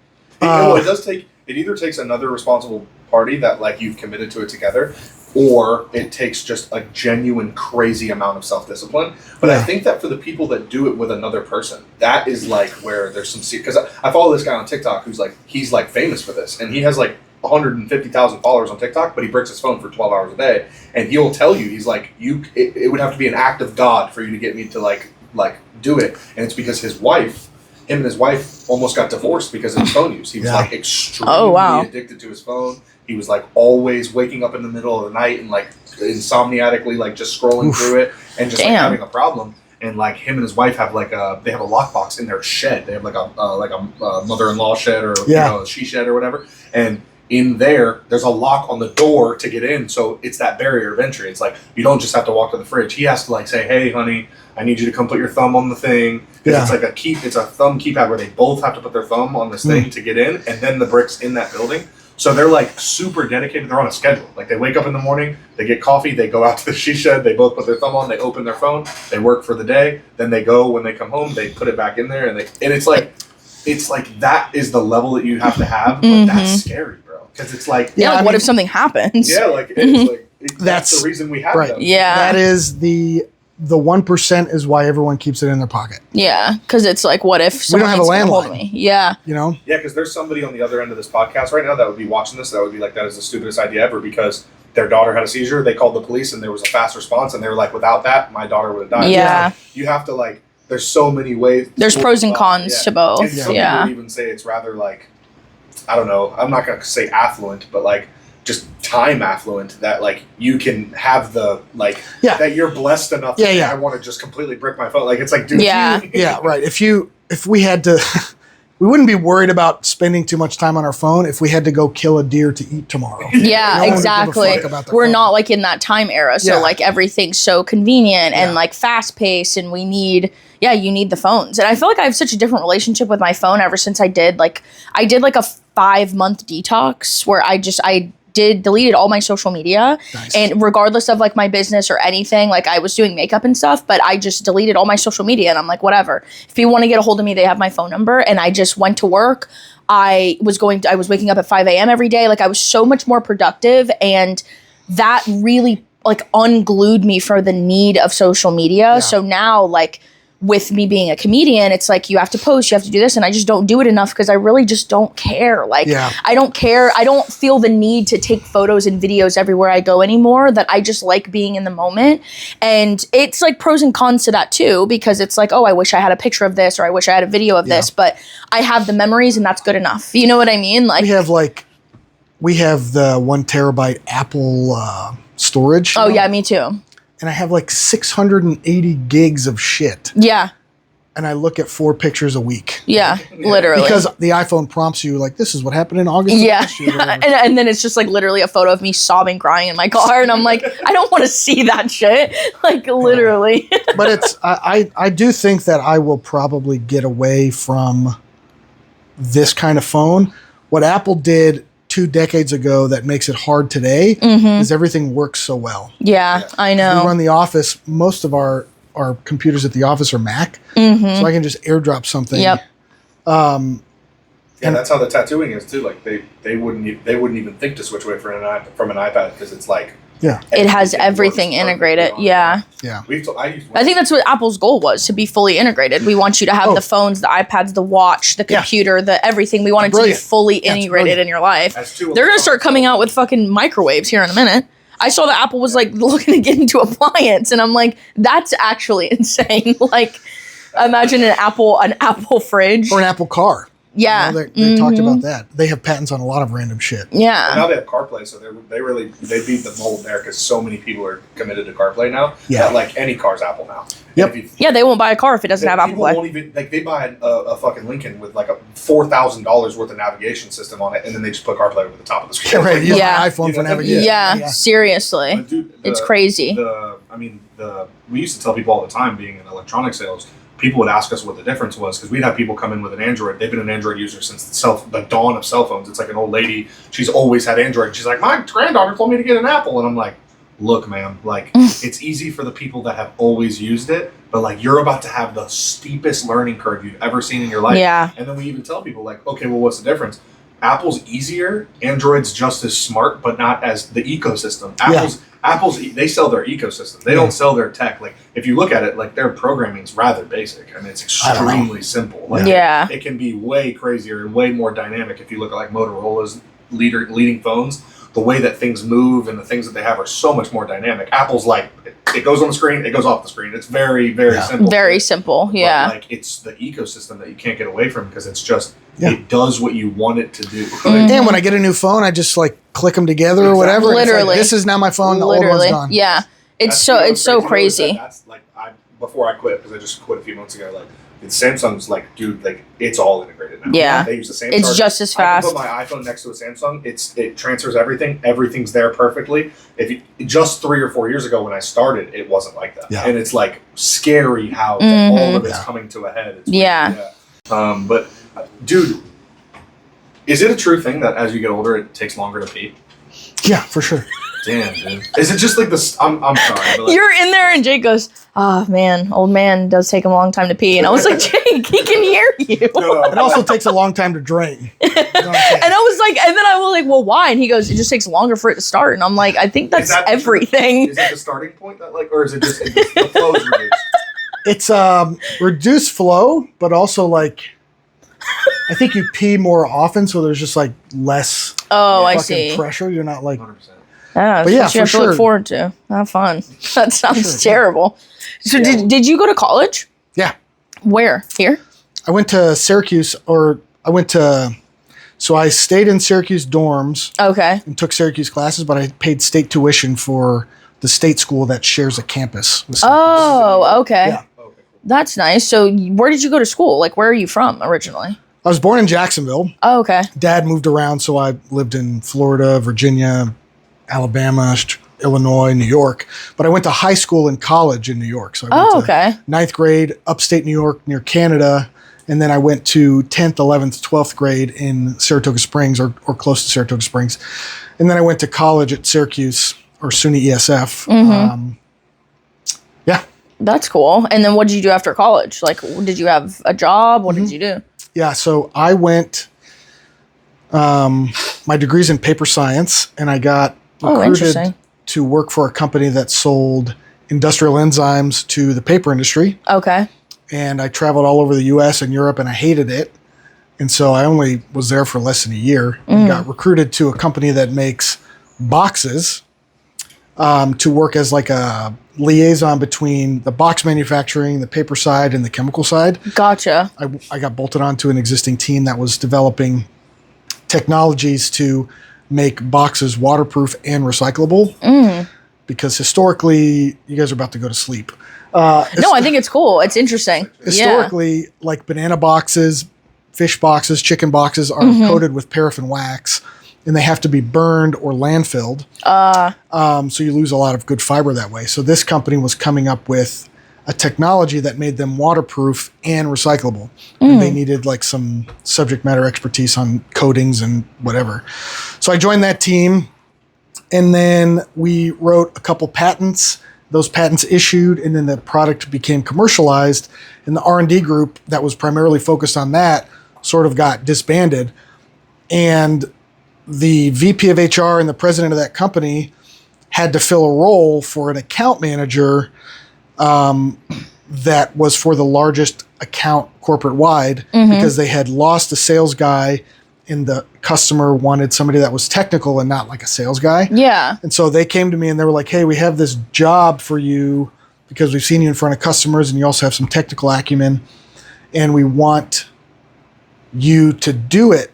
It either takes another responsible party that like you've committed to it together, or it takes just a genuine crazy amount of self-discipline. But I think that for the people that do it with another person, that is like where there's some, because I follow this guy on TikTok he's like famous for this, and he has like 150,000 followers on TikTok, but he bricks his phone for 12 hours a day, and he'll tell you, he's like, it would have to be an act of God for you to get me to like do it, and it's because him and his wife almost got divorced because of his phone use. He was like extremely addicted to his phone. He was like always waking up in the middle of the night and like insomniatically like just scrolling through it and just like having a problem. And like him and his wife have like they have a lockbox in their shed. They have like a mother-in-law shed or a she shed or whatever. And in there's a lock on the door to get in, so it's that barrier of entry. It's like you don't just have to walk to the fridge. He has to like say, "Hey, honey, I need you to come put your thumb on the thing." Because it's like it's a thumb keypad where they both have to put their thumb on this thing to get in, and then the brick's in that building. So they're like super dedicated. They're on a schedule. Like they wake up in the morning, they get coffee, they go out to the she shed, they both put their thumb on, they open their phone, they work for the day, then they go, when they come home, they put it back in there, and it's like that is the level that you have to have, but that's scary, bro. Because it's like what if something happens? Yeah, like it's like that's the reason we have them. Yeah, that is the 1% is why everyone keeps it in their pocket. Yeah, because it's like, what if someone we don't have a landline? Yeah, you know. Yeah, because there's somebody on the other end of this podcast right now that would be watching this. That would be like, that is the stupidest idea ever, because their daughter had a seizure. They called the police, and there was a fast response, and they were like, without that, my daughter would have died. Yeah, you have to like. There's so many ways. There's pros and cons to both. And some people would even say it's rather like, I don't know. I'm not gonna say affluent, but like just time affluent, that like you can have the like that you're blessed enough to say, I want to just completely brick my phone. Like it's like, dude, right. If we had to, we wouldn't be worried about spending too much time on our phone if we had to go kill a deer to eat tomorrow. Yeah, exactly. We're not like in that time era, so like everything's so convenient and like fast paced, and we need. Yeah, you need the phones. And I feel like I have such a different relationship with my phone ever since I did like a 5-month detox where I deleted all my social media. Nice. And regardless of like my business or anything, like I was doing makeup and stuff, but I just deleted all my social media, and I'm like, whatever. If you want to get a hold of me, they have my phone number. And I just went to work. I was waking up at 5 a.m. every day. Like I was so much more productive, and that really like unglued me for the need of social media. Yeah. So now like with me being a comedian, it's like you have to post, you have to do this, and I just don't do it enough because I really just don't care. Like, I don't care. I don't feel the need to take photos and videos everywhere I go anymore, that I just like being in the moment. And it's like pros and cons to that too, because it's like, oh, I wish I had a picture of this, or I wish I had a video of this, but I have the memories and that's good enough. You know what I mean? Like, we have the 1 terabyte Apple storage. Oh, yeah, me too. And I have like 680 gigs of shit. Yeah. And I look at 4 pictures a week. Yeah, literally. Because the iPhone prompts you, like, this is what happened in August. Yeah. And then it's just like literally a photo of me sobbing, crying in my car. And I'm like, I don't want to see that shit. Like, literally. But it's, I do think that I will probably get away from this kind of phone. What Apple did 2 decades ago that makes it hard today is everything works so well. Yeah, I know. We run the office. Most of our computers at the office are Mac, so I can just airdrop something. Yep. And that's how the tattooing is too. Like they wouldn't even think to switch away from an iPad because it's like it has everything integrated. Yeah. Yeah. I think that's what Apple's goal was, to be fully integrated. We want you to have the phones, the iPads, the watch, the computer, the everything. We want it to be fully integrated in your life. They're going to start coming out with fucking microwaves here in a minute. I saw that Apple was like looking to get into appliance, and I'm like, that's actually insane. Like, imagine an Apple fridge. Or an Apple car. Yeah. You know, they talked about that. They have patents on a lot of random shit. Yeah. And now they have CarPlay, so they beat the mold there because so many people are committed to CarPlay now. Yeah. That, like, any car's Apple now. Yep. They won't buy a car if it doesn't have Apple Play. Won't even, like, they buy a fucking Lincoln with like a $4,000 worth of navigation system on it, and then they just put CarPlay over the top of the screen. Yeah, right. Use my iPhone for navigation. Yeah, seriously. Dude, it's crazy. We used to tell people all the time, being in electronic sales, people would ask us what the difference was, because we'd have people come in with an Android. They've been an Android user since the dawn of cell phones. It's like an old lady. She's always had Android. She's like, my granddaughter told me to get an Apple. And I'm like, look, ma'am, like, it's easy for the people that have always used it, but like, you're about to have the steepest learning curve you've ever seen in your life. Yeah. And then we even tell people, like, okay, well, what's the difference? Apple's easier. Android's just as smart, but not as the ecosystem. Apple's they sell their ecosystem. They don't sell their tech. Like, if you look at it, like, their programming is rather basic. I mean, it's extremely simple. Like, it can be way crazier and way more dynamic. If you look at like Motorola's leading phones, the way that things move and the things that they have are so much more dynamic. Apple's like, it goes on the screen, it goes off the screen. It's very, very simple. Very simple, yeah. But, like, it's the ecosystem that you can't get away from, because it's just, it does what you want it to do. And when I get a new phone, I just like click them together or whatever. Literally. Like, this is now my phone, the old one's gone. Yeah. It's so crazy. That's like, before I quit, because I just quit a few months ago, like, Samsung's like, dude, like, it's all integrated now. Yeah. They use the same It's charger. just as fast. I can put my iPhone next to a Samsung. It transfers everything. Everything's there perfectly. Just 3 or 4 years ago when I started, it wasn't like that. Yeah. And it's like scary how all of it's coming to a head. It's but dude, is it a true thing that as you get older, it takes longer to pee? Yeah, for sure. Damn, dude. Is it just like this? I'm sorry. But like, you're in there and Jake goes, oh man, old man does take him a long time to pee. And I was like, Jake, he can hear you. No. It also takes a long time to drain. You know and I was like, and then I was like, well, why? And he goes, it just takes longer for it to start. And I'm like, I think that's everything. Is that the starting point that, like, or is it just the flow is reduced? It's reduced flow, but also like, I think you pee more often, so there's just like less I see. pressure. You're not like 100%. Yeah, but you have to look forward to. Have fun. That sounds terrible. So did you go to college? Yeah. Where? Here? I went to Syracuse, so I stayed in Syracuse dorms. Okay. And took Syracuse classes, but I paid state tuition for the state school that shares a campus with Syracuse. Oh, okay. Yeah. That's nice. So where did you go to school? Like, where are you from originally? I was born in Jacksonville. Oh, okay. Dad moved around, so I lived in Florida, Virginia, Alabama, Illinois, New York. But I went to high school and college in New York. So I went to ninth grade, upstate New York near Canada. And then I went to 10th, 11th, 12th grade in Saratoga Springs or close to Saratoga Springs. And then I went to college at Syracuse or SUNY ESF. Yeah. That's cool. And then what did you do after college? Like, did you have a job? What did you do? Yeah, so I went, my degree's in paper science, and I got recruited to work for a company that sold industrial enzymes to the paper industry. Okay. and I traveled all over the U.S. and Europe, and I hated it. And so I only was there for less than a year and got recruited to a company that makes boxes to work as like a liaison between the box manufacturing, the paper side, and the chemical side. Gotcha. I got bolted onto an existing team that was developing technologies to make boxes waterproof and recyclable. Because historically, you guys are about to go to sleep. No, I think it's cool. It's interesting. Historically, like banana boxes, fish boxes, chicken boxes are coated with paraffin wax, and they have to be burned or landfilled. So you lose a lot of good fiber that way. So this company was coming up with a technology that made them waterproof and recyclable. And they needed like some subject matter expertise on coatings and whatever. So I joined that team, and then we wrote a couple patents. Those patents issued, and then the product became commercialized. And the R&D group that was primarily focused on that sort of got disbanded. And the VP of HR and the president of that company had to fill a role for an account manager that was for the largest account corporate-wide because they had lost a sales guy, and the customer wanted somebody that was technical and not like a sales guy. Yeah. And so they came to me and they were like, hey, we have this job for you because we've seen you in front of customers and you also have some technical acumen, and we want you to do it.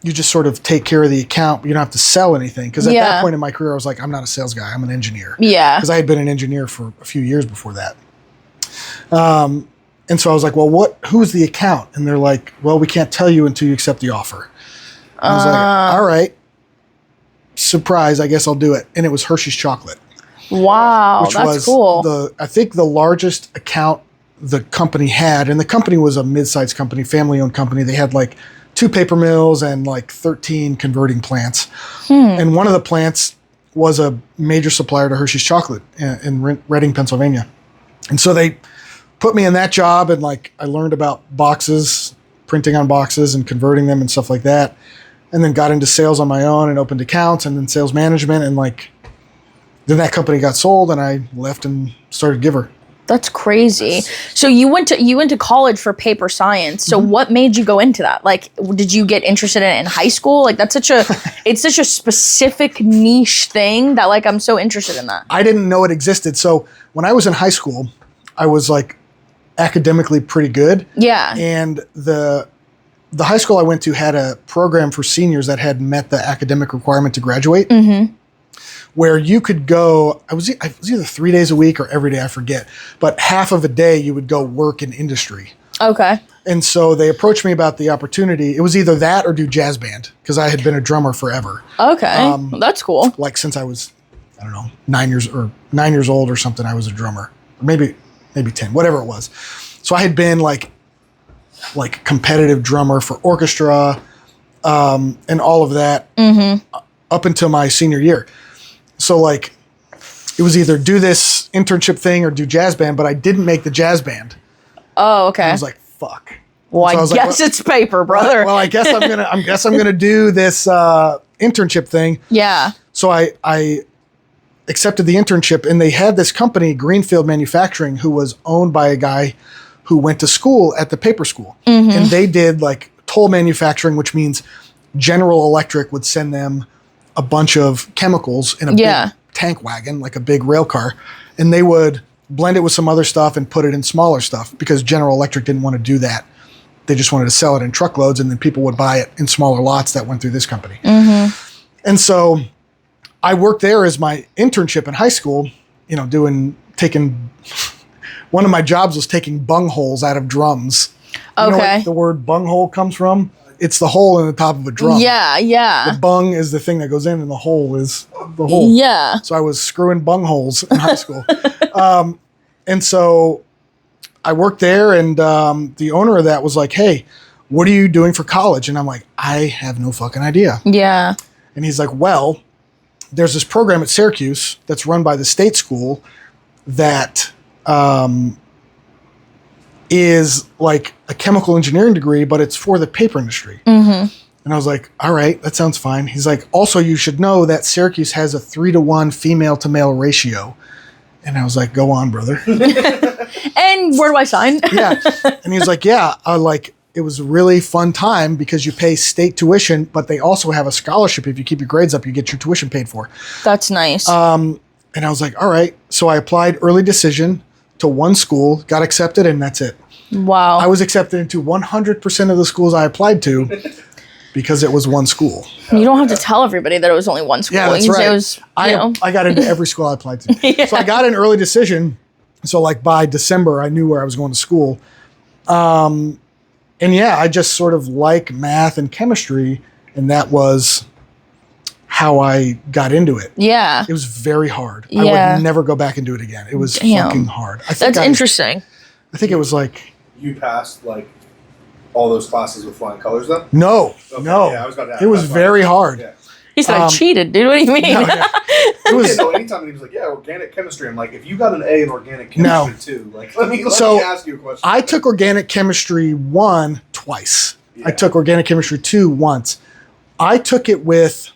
You just sort of take care of the account, but you don't have to sell anything. Because at that point in my career, I was like, I'm not a sales guy. I'm an engineer. Yeah. Because I had been an engineer for a few years before that. And so I was like, well, who's the account? And they're like, well, we can't tell you until you accept the offer. I was like, all right. Surprise, I guess I'll do it. And it was Hershey's Chocolate. Wow, that's cool. I think the largest account the company had, and the company was a mid-sized company, family-owned company. They had like 2 paper mills and like 13 converting plants. And one of the plants was a major supplier to Hershey's Chocolate in Reading, Pennsylvania. And so they put me in that job, and like I learned about boxes, printing on boxes and converting them and stuff like that. And then got into sales on my own and opened accounts and then sales management. And like, then that company got sold and I left and started Givr. That's crazy. So you went to college for paper science. So what made you go into that? Like, did you get interested in it in high school? Like, that's it's such a specific niche thing that like I'm so interested in that. I didn't know it existed. So when I was in high school, I was like academically pretty good. Yeah. And the high school I went to had a program for seniors that had met the academic requirement to graduate. Where you could go, I was either 3 days a week or every day, I forget. But half of a day you would go work in industry. Okay. And so they approached me about the opportunity. It was either that or do jazz band, because I had been a drummer forever. Okay, that's cool. Like since I was, I don't know, 9 years old or something, I was a drummer. Or maybe 10, whatever it was. So I had been like competitive drummer for orchestra and all of that up until my senior year. So like it was either do this internship thing or do jazz band, but I didn't make the jazz band. Oh, okay. And I was like, fuck. Well, so I guess it's paper, brother. Well, I guess I'm gonna do this internship thing. Yeah. So I accepted the internship, and they had this company, Greenfield Manufacturing, who was owned by a guy who went to school at the paper school. And they did like toll manufacturing, which means General Electric would send them a bunch of chemicals in a big tank wagon, like a big rail car, and they would blend it with some other stuff and put it in smaller stuff because General Electric didn't want to do that. They just wanted to sell it in truckloads, and then people would buy it in smaller lots that went through this company. And so I worked there as my internship in high school, you know, taking one of my jobs was taking bung holes out of drums. You know what the word bung hole comes from? It's the hole in the top of a drum. Yeah, yeah. The bung is the thing that goes in, and the hole is the hole. Yeah. So I was screwing bung holes in high school. And so I worked there, and the owner of that was like, hey, what are you doing for college? And I'm like, I have no fucking idea. Yeah. And he's like, well, there's this program at Syracuse that's run by the state school that is like a chemical engineering degree, but it's for the paper industry. And I was like, all right, that sounds fine. He's like, also, you should know that Syracuse has a 3-to-1 female to male ratio. And I was like, go on, brother. And where do I sign? Yeah. And he was like, yeah, it was a really fun time because you pay state tuition, but they also have a scholarship. If you keep your grades up, you get your tuition paid for. That's nice. And I was like, all right. So I applied early decision to one school, got accepted, and that's it. Wow. I was accepted into 100% of the schools I applied to because it was one school. You don't have to tell everybody that it was only one school. Yeah, that's You can say right. It was, I got into every school I applied to. Yeah. So I got an early decision. So like by December, I knew where I was going to school. And yeah, I just sort of like math and chemistry. And that was how I got into it. Yeah. It was very hard. Yeah. I would never go back and do it again. It was fucking hard. That's interesting. I think it was like... You passed like all those classes with flying colors then? No. Yeah, I was about to ask. It was That's very fine. hard. Yeah. He said I cheated, dude. What do you mean? No, yeah. It was... So anytime he was like, yeah, organic chemistry, I'm like, if you got an A in organic chemistry too, like, let me ask you a question. I took organic chemistry 1 twice. Yeah. I took organic chemistry 2 once. I took it with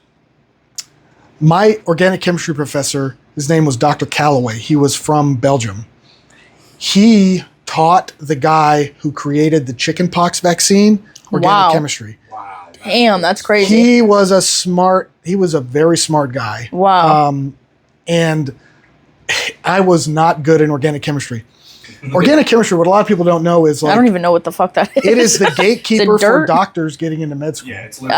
my organic chemistry professor. His name was Dr. Calloway. He was from Belgium. He taught the guy who created the chickenpox vaccine organic chemistry. Wow. Damn, that's crazy. He was a very smart guy. Wow. And I was not good in organic chemistry. Organic chemistry, what a lot of people don't know is like... I don't even know what the fuck that is. It is the gatekeeper for dirt? doctors getting into med school. Yeah, it's literally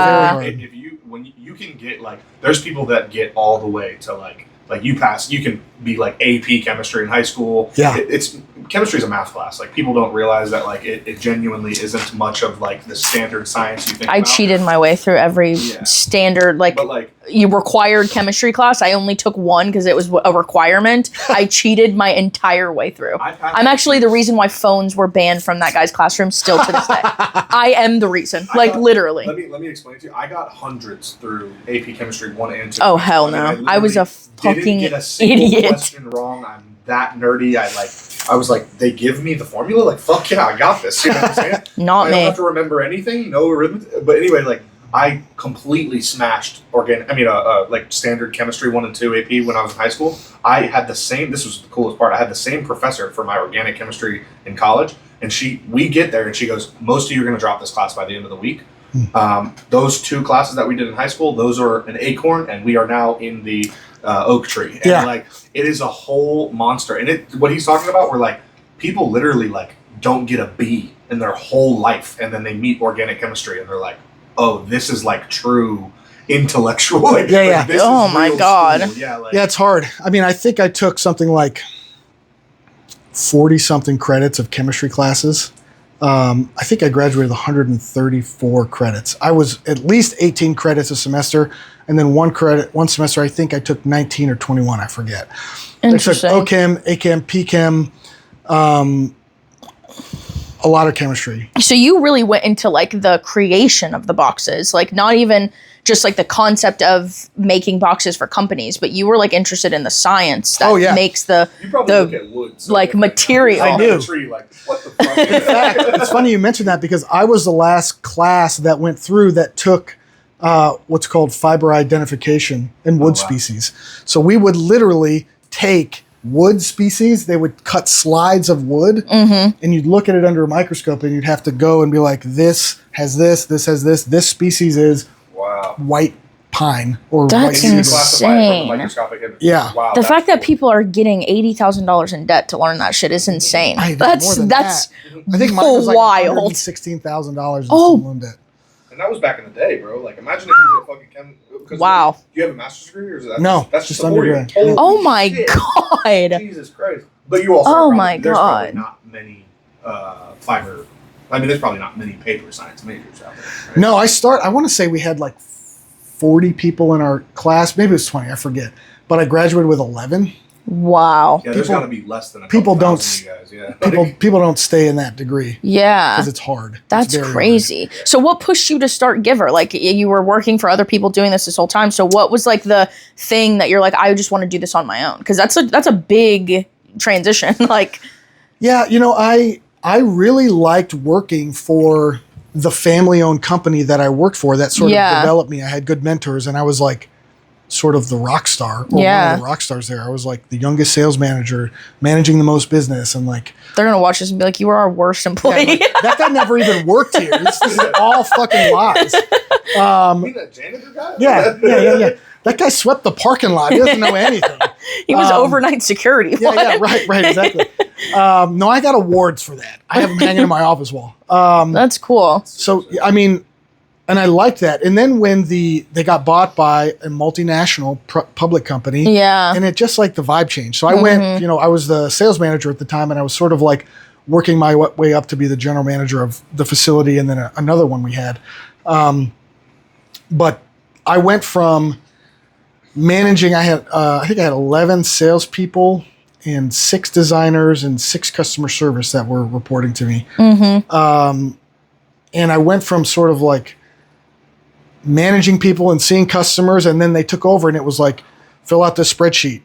very hard. If you can get like, there's people that get all the way to like you pass, you can be like AP chemistry in high school. Yeah. It's chemistry is a math class. Like people don't realize that like it genuinely isn't much of like the standard science you think I about. cheated my way through every standard, But like you required chemistry class. I only took one because it was a requirement. I cheated my entire way through. I'm actually the reason why phones were banned from that guy's classroom still to this day. I am the reason. Literally. Let me explain it to you. I got hundreds through AP chemistry 1 and 2. Oh, hell no. I was a fucking didn't get a single idiot. question wrong. I'm that nerdy. I was like, they give me the formula? Like, fuck yeah, I got this. You know what I'm saying? Not I me. don't have to remember anything. No arithmetic. But anyway, like, I completely smashed like standard chemistry 1 and 2 AP when I was in high school. I had the same, this was the coolest part, I had the same professor for my organic chemistry in college. And we get there and she goes, most of you are going to drop this class by the end of the week. Those 2 classes that we did in high school, those are an acorn, and we are now in the oak tree. And like, it is a whole monster. And what he's talking about, were like, people literally like don't get a B in their whole life, and then they meet organic chemistry and they're like, oh, this is like true intellectual. Like, yeah. This Oh is my real God. school. Yeah, like, Yeah, it's hard. I mean, I think I took something like 40-something credits of chemistry classes. I think I graduated with 134 credits. I was at least 18 credits a semester, and then one semester I think I took 19 or 21, I forget. Interesting. I took OChem, AChem, PChem, a lot of chemistry. So you really went into like the creation of the boxes, like not even just like the concept of making boxes for companies, but you were like interested in the science that makes you probably look at wood, so like material. I do. Tree, like, what the fuck? In fact, it's funny you mentioned that because I was the last class that went through that took what's called fiber identification in wood species. So we would literally take wood species, they would cut slides of wood, and you'd look at it under a microscope and you'd have to go and be like, this has this species is white pine or That's white insane. Yeah. Wow, The fact that people are getting $80,000 in debt to learn that shit is insane. That's I think mine was like wild. $116,000 in Oh. loan debt. And that was back in the day, bro. Like, imagine if you were a fucking chem. Wow. Do you have a master's degree, or is that No, that's just just a 4-year? undergrad. Holy Oh my shit. God. Jesus Christ! But you also. Oh are my there's probably God. not many fiber. I mean, there's probably not many paper science majors out there. Right? No, I want to say we had like 40 people in our class. Maybe it was 20, I forget. But I graduated with 11. Wow. Yeah, there's People- got to be less than a people couple don't thousand of you guys. Yeah. People don't stay in that degree Yeah. because it's hard. That's It's very crazy. So what pushed you to start Givr? Like you were working for other people doing this whole time. So what was like the thing that you're like, I just want to do this on my own? Because that's a big transition. Like, Yeah, I really liked working for the family-owned company that I worked for that sort of developed me. I had good mentors, and I was like, sort of the rock star, or one of the rock stars there. I was like the youngest sales manager, managing the most business, and like they're gonna watch this and be like, "You were our worst employee." like, that guy never even worked here. This is all fucking lies. That janitor guy? Yeah. That guy swept the parking lot. He doesn't know anything. He was overnight security. Yeah, right, exactly. No, I got awards for that. I have them hanging in my office wall. That's cool. So, I mean, and I liked that. And then when they got bought by a multinational public company, and it just like the vibe changed. So I went, I was the sales manager at the time, and I was sort of like working my way up to be the general manager of the facility, and then another one we had. But I went from managing, I think I had 11 salespeople and 6 designers and 6 customer service that were reporting to me. And I went from sort of like managing people and seeing customers, and then they took over, and it was like, fill out this spreadsheet.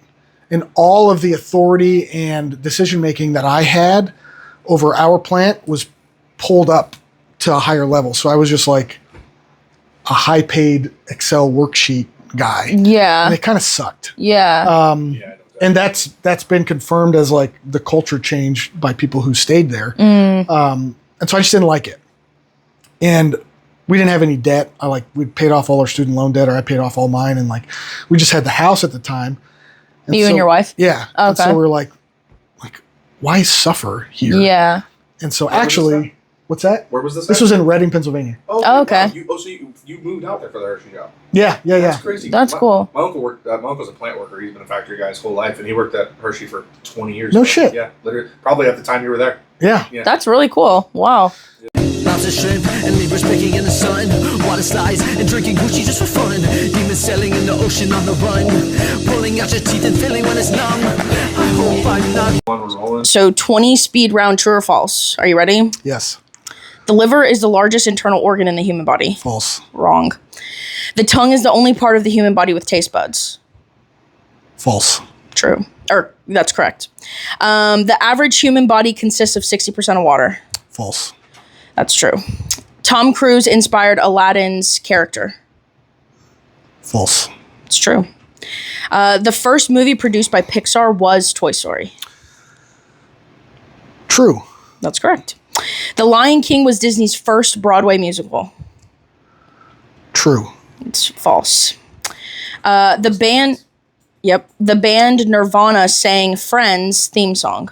And all of the authority and decision making that I had over our plant was pulled up to a higher level. So I was just like a high paid Excel worksheet guy. Yeah. And it kind of sucked. Yeah. And that's been confirmed as like the culture change by people who stayed there. And so I just didn't like it. And we didn't have any debt. We paid off all our student loan debt, or I paid off all mine. And like, we just had the house at the time. And your wife? Yeah. Okay. And so we were like, why suffer here? Yeah. And so actually, what's that? Where was this? This was in Reading, Pennsylvania. Oh, okay. Wow. So you moved out there for the Hershey job? Yeah. That's crazy. That's cool. My uncle worked. My uncle's a plant worker. He's been a factory guy his whole life, and he worked at Hershey for 20 years. No shit. Yeah, literally, probably at the time you were there. Yeah. That's really cool. Wow. Lobster shrimp and Libras baking in the sun. Water slides and drinking Gucci just for fun. Demons sailing in the ocean on the run. Pulling out your teeth and feeling when it's numb. I hope I'm not. One was rolling. So 20 speed round, true or false? Are you ready? Yes. The liver is the largest internal organ in the human body. False. Wrong. The tongue is the only part of the human body with taste buds. False. True. Or that's correct. The average human body consists of 60% of water. False. That's true. Tom Cruise inspired Aladdin's character. False. It's true. The first movie produced by Pixar was Toy Story. True. That's correct. The Lion King was Disney's first Broadway musical. True. It's false. The band Nirvana sang Friends theme song.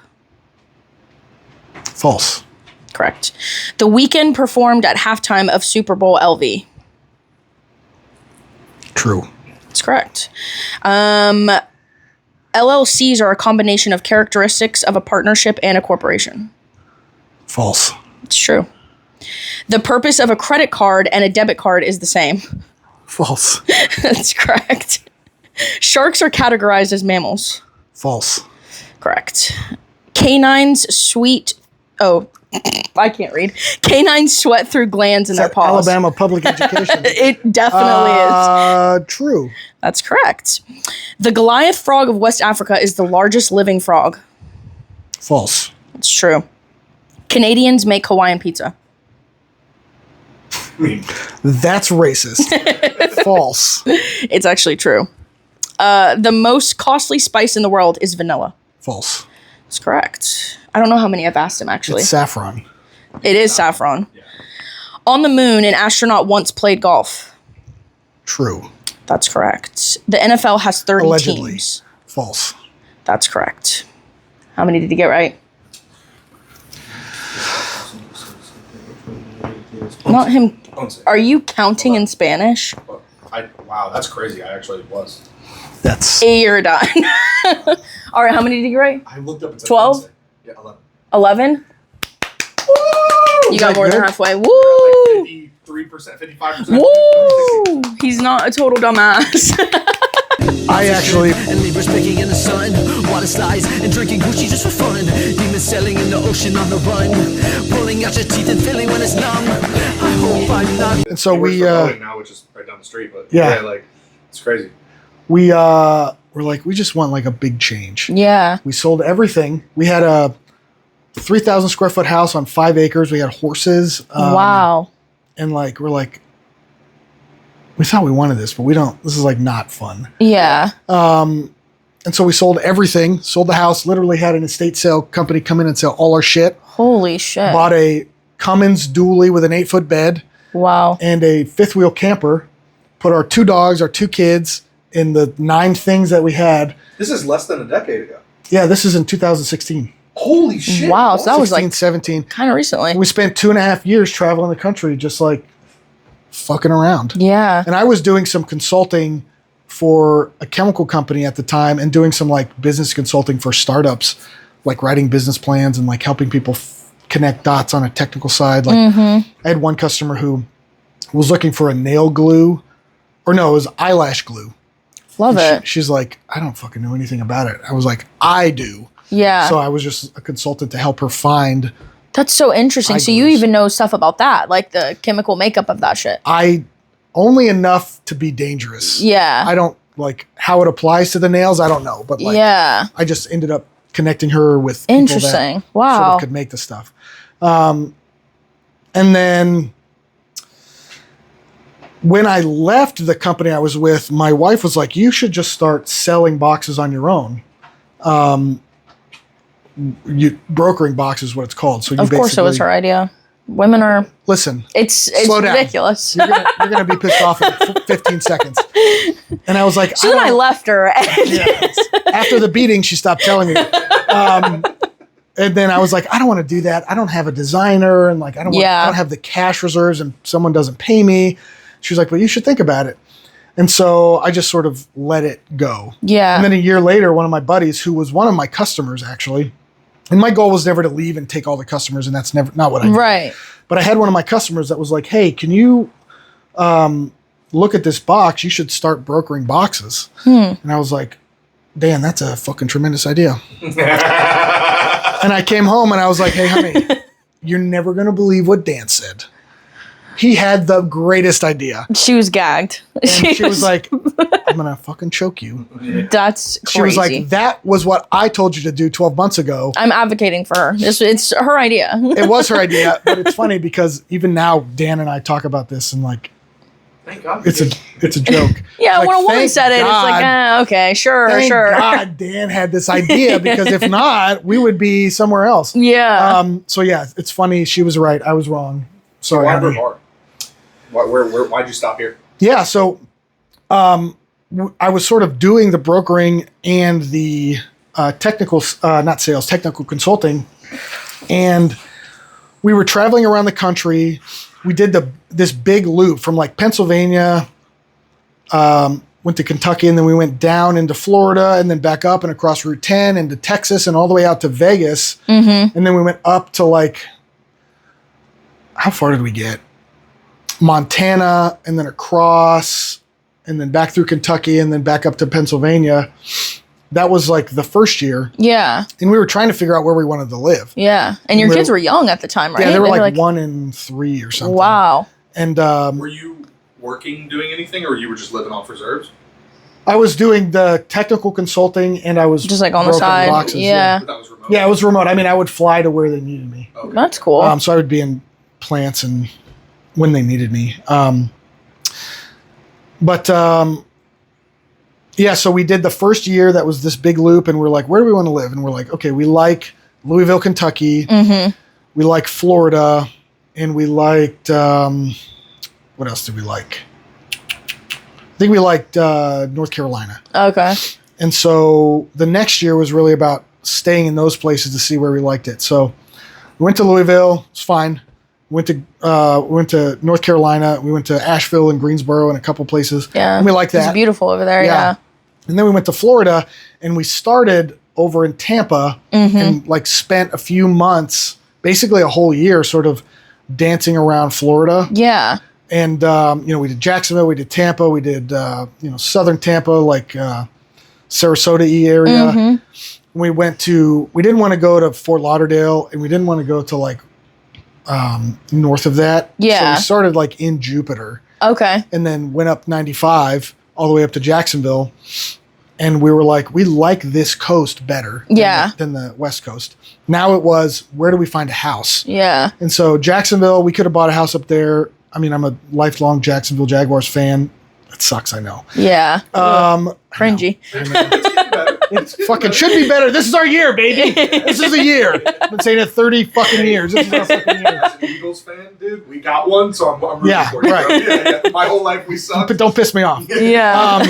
False. Correct. The Weeknd performed at halftime of Super Bowl LV. True. That's correct. LLCs are a combination of characteristics of a partnership and a corporation. False. It's true. The purpose of a credit card and a debit card is the same. False. That's correct. Sharks are categorized as mammals. False. Correct. Canines I can't read. Canines sweat through glands in their paws. Alabama public education. It definitely is. True. That's correct. The Goliath frog of West Africa is the largest living frog. False. It's true. Canadians make Hawaiian pizza. That's racist. False. It's actually true. The most costly spice in the world is vanilla. False. That's correct. I don't know how many I've asked him, actually. It's saffron. It is saffron. Yeah. On the moon, an astronaut once played golf. True. That's correct. The NFL has 30 Allegedly. teams. False. That's correct. How many did you get right? Not him. Are you counting in Spanish? Wow, that's crazy. I actually was. You're done. All right, how many did you get right? I looked up. 12? Yeah, 11. 11? Woo! You got more than halfway. Woo! Like 53%, 55%. Woo! He's not a total dumbass. I actually. And Libras baking in the sun. Water slides and drinking Gucci just for fun. Demons sailing in the ocean on the run. Pulling out your teeth and feeling when it's numb. I hope I'm not. And so we. now, which is right down the street, but it's crazy. We were like, we just want like a big change. Yeah. We sold everything. We had a 3,000 square foot house on 5 acres. We had horses. Wow. And like, we're like, we thought we wanted this, but we don't. This is like not fun. Yeah. And so we sold everything, sold the house, literally had an estate sale company come in and sell all our shit. Holy shit. Bought a Cummins dually with an 8-foot bed. Wow. And a 5th-wheel camper. Put our 2 dogs, our 2 kids in the 9 things that we had. This is less than a decade ago. Yeah, this is in 2016. Holy shit. Wow, so that was like 17. kind of recently. We spent 2.5 years traveling the country just like fucking around. Yeah. And I was doing some consulting for a chemical company at the time and doing some like business consulting for startups, like writing business plans and like helping people connect dots on a technical side. Like I had one customer who was looking for a nail glue, or no, it was eyelash glue. Love it. She's like, I don't fucking know anything about it. I was like, I do. Yeah. So I was just a consultant to help her find. That's so interesting. So you even know stuff about that, like the chemical makeup of that shit. Only enough to be dangerous. Yeah. I don't like how it applies to the nails. I don't know, but like, yeah. I just ended up connecting her with people interesting. that Wow. sort of could make the stuff. And then when I left the company I was with, my wife was like, you should just start selling boxes on your own. Brokering boxes is what it's called. So you of course it was her idea. Women are... Listen. It's ridiculous. You're going to be pissed off in 15 seconds. And I was like... So then I left her. After the beating, she stopped telling me. And then I was like, I don't want to do that. I don't have a designer. And like, I don't have the cash reserves and someone doesn't pay me. She was like, well, you should think about it. And so I just sort of let it go. Yeah. And then a year later, one of my buddies, who was one of my customers actually, and my goal was never to leave and take all the customers, and that's not what I did. Right. But I had one of my customers that was like, hey, can you look at this box? You should start brokering boxes. And I was like, Dan, that's a fucking tremendous idea. And I came home and I was like, hey, honey, you're never going to believe what Dan said. He had the greatest idea. She was gagged. And she was like, I'm going to fucking choke you. That's crazy. She was like, that was what I told you to do 12 months ago. I'm advocating for her. It's her idea. It was her idea, but it's funny because even now Dan and I talk about this and like, thank God. It's a joke. Yeah, like, when a woman said it, it's like, okay, sure. Thank God Dan had this idea, because if not, we would be somewhere else. Yeah. So yeah, it's funny. She was right. I was wrong. Sorry. Why Brevard? Why'd you stop here? Yeah. So, I was sort of doing the brokering and the technical consulting, and we were traveling around the country. We did this big loop from like Pennsylvania, went to Kentucky, and then we went down into Florida, and then back up and across Route 10 into Texas, and all the way out to Vegas. And then we went up to like, how far did we get? Montana, and then across, and then back through Kentucky, and then back up to Pennsylvania. That was like the first year. Yeah. And we were trying to figure out where we wanted to live. Yeah. And your kids were young at the time, right? Yeah, they were like 1 and 3 or something. Wow. And were you working, doing anything, or you were just living off reserves? I was doing the technical consulting, and I was just like on the side. Boxes, yeah. But that was remote. Yeah, it was remote. I mean, I would fly to where they needed me. Okay. That's cool. So I would be in plants and when they needed me. Yeah, so we did the first year. That was this big loop, and we're like, where do we want to live? And we're like, okay, we like Louisville, Kentucky. We like Florida, and we liked, what else did we like? I think we liked North Carolina. Okay. And so the next year was really about staying in those places to see where we liked it. So we went to Louisville. It's fine. We went to North Carolina. We went to Asheville and Greensboro and a couple places. Yeah. And we liked that. It's beautiful over there. Yeah. And then we went to Florida, and we started over in Tampa and like spent a few months, basically a whole year, sort of dancing around Florida. Yeah. And, we did Jacksonville, we did Tampa, we did, southern Tampa, like Sarasota-y area. We didn't want to go to Fort Lauderdale, and we didn't want to go to like north of that. Yeah. So we started like in Jupiter. Okay. And then went up 95 all the way up to Jacksonville. And we were like, we like this coast better than the West Coast. Now it was, where do we find a house? Yeah. And so Jacksonville, we could have bought a house up there. I mean, I'm a lifelong Jacksonville Jaguars fan. It sucks, I know. Yeah. Cringy. It fucking should be better. This is our year, baby. This is a year. I've been saying it 30 fucking years. This is our fucking year. As an Eagles fan, dude, we got one, so I'm rooting for you. Right. Yeah. My whole life we sucked. But don't piss me off. Yeah.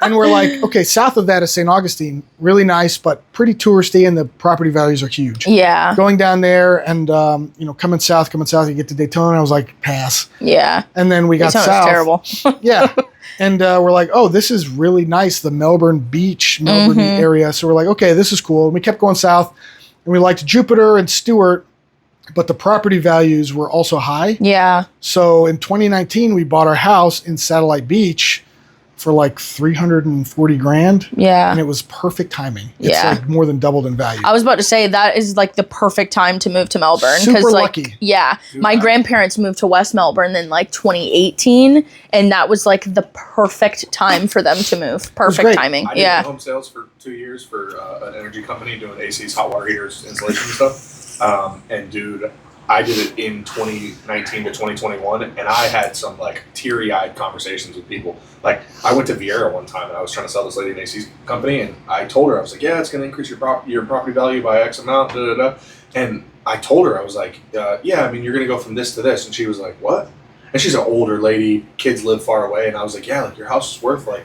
And we're like, okay, south of that is St. Augustine. Really nice, but pretty touristy, and the property values are huge. Yeah. Going down there and, coming south, you get to Daytona. I was like, pass. Yeah. And then we got Daytona's south. terrible. Yeah. And we're like, oh, this is really nice. The Melbourne area. So we're like, okay, this is cool. And we kept going south, and we liked Jupiter and Stewart, but the property values were also high. Yeah. So in 2019, we bought our house in Satellite Beach for like $340,000. Yeah. And it was perfect timing. It's Yeah. like more than doubled in value. I was about to say that is like the perfect time to move to Melbourne. Super like, lucky. Yeah. Dude, my grandparents moved to West Melbourne in like 2018, and that was like the perfect time for them to move. Perfect great. timing. I did Yeah. home sales for 2 years for an energy company doing ACs, hot water heaters, insulation and stuff. And dude, I did it in 2019 to 2021, and I had some like teary-eyed conversations with people. Like, I went to Viera one time, and I was trying to sell this lady an AC company, and I told her, I was like, yeah, it's going to increase your property value by X amount, da da da. And I told her, I was like, yeah, I mean, you're going to go from this to this. And she was like, what? And she's an older lady, kids live far away, and I was like, yeah, like your house is worth like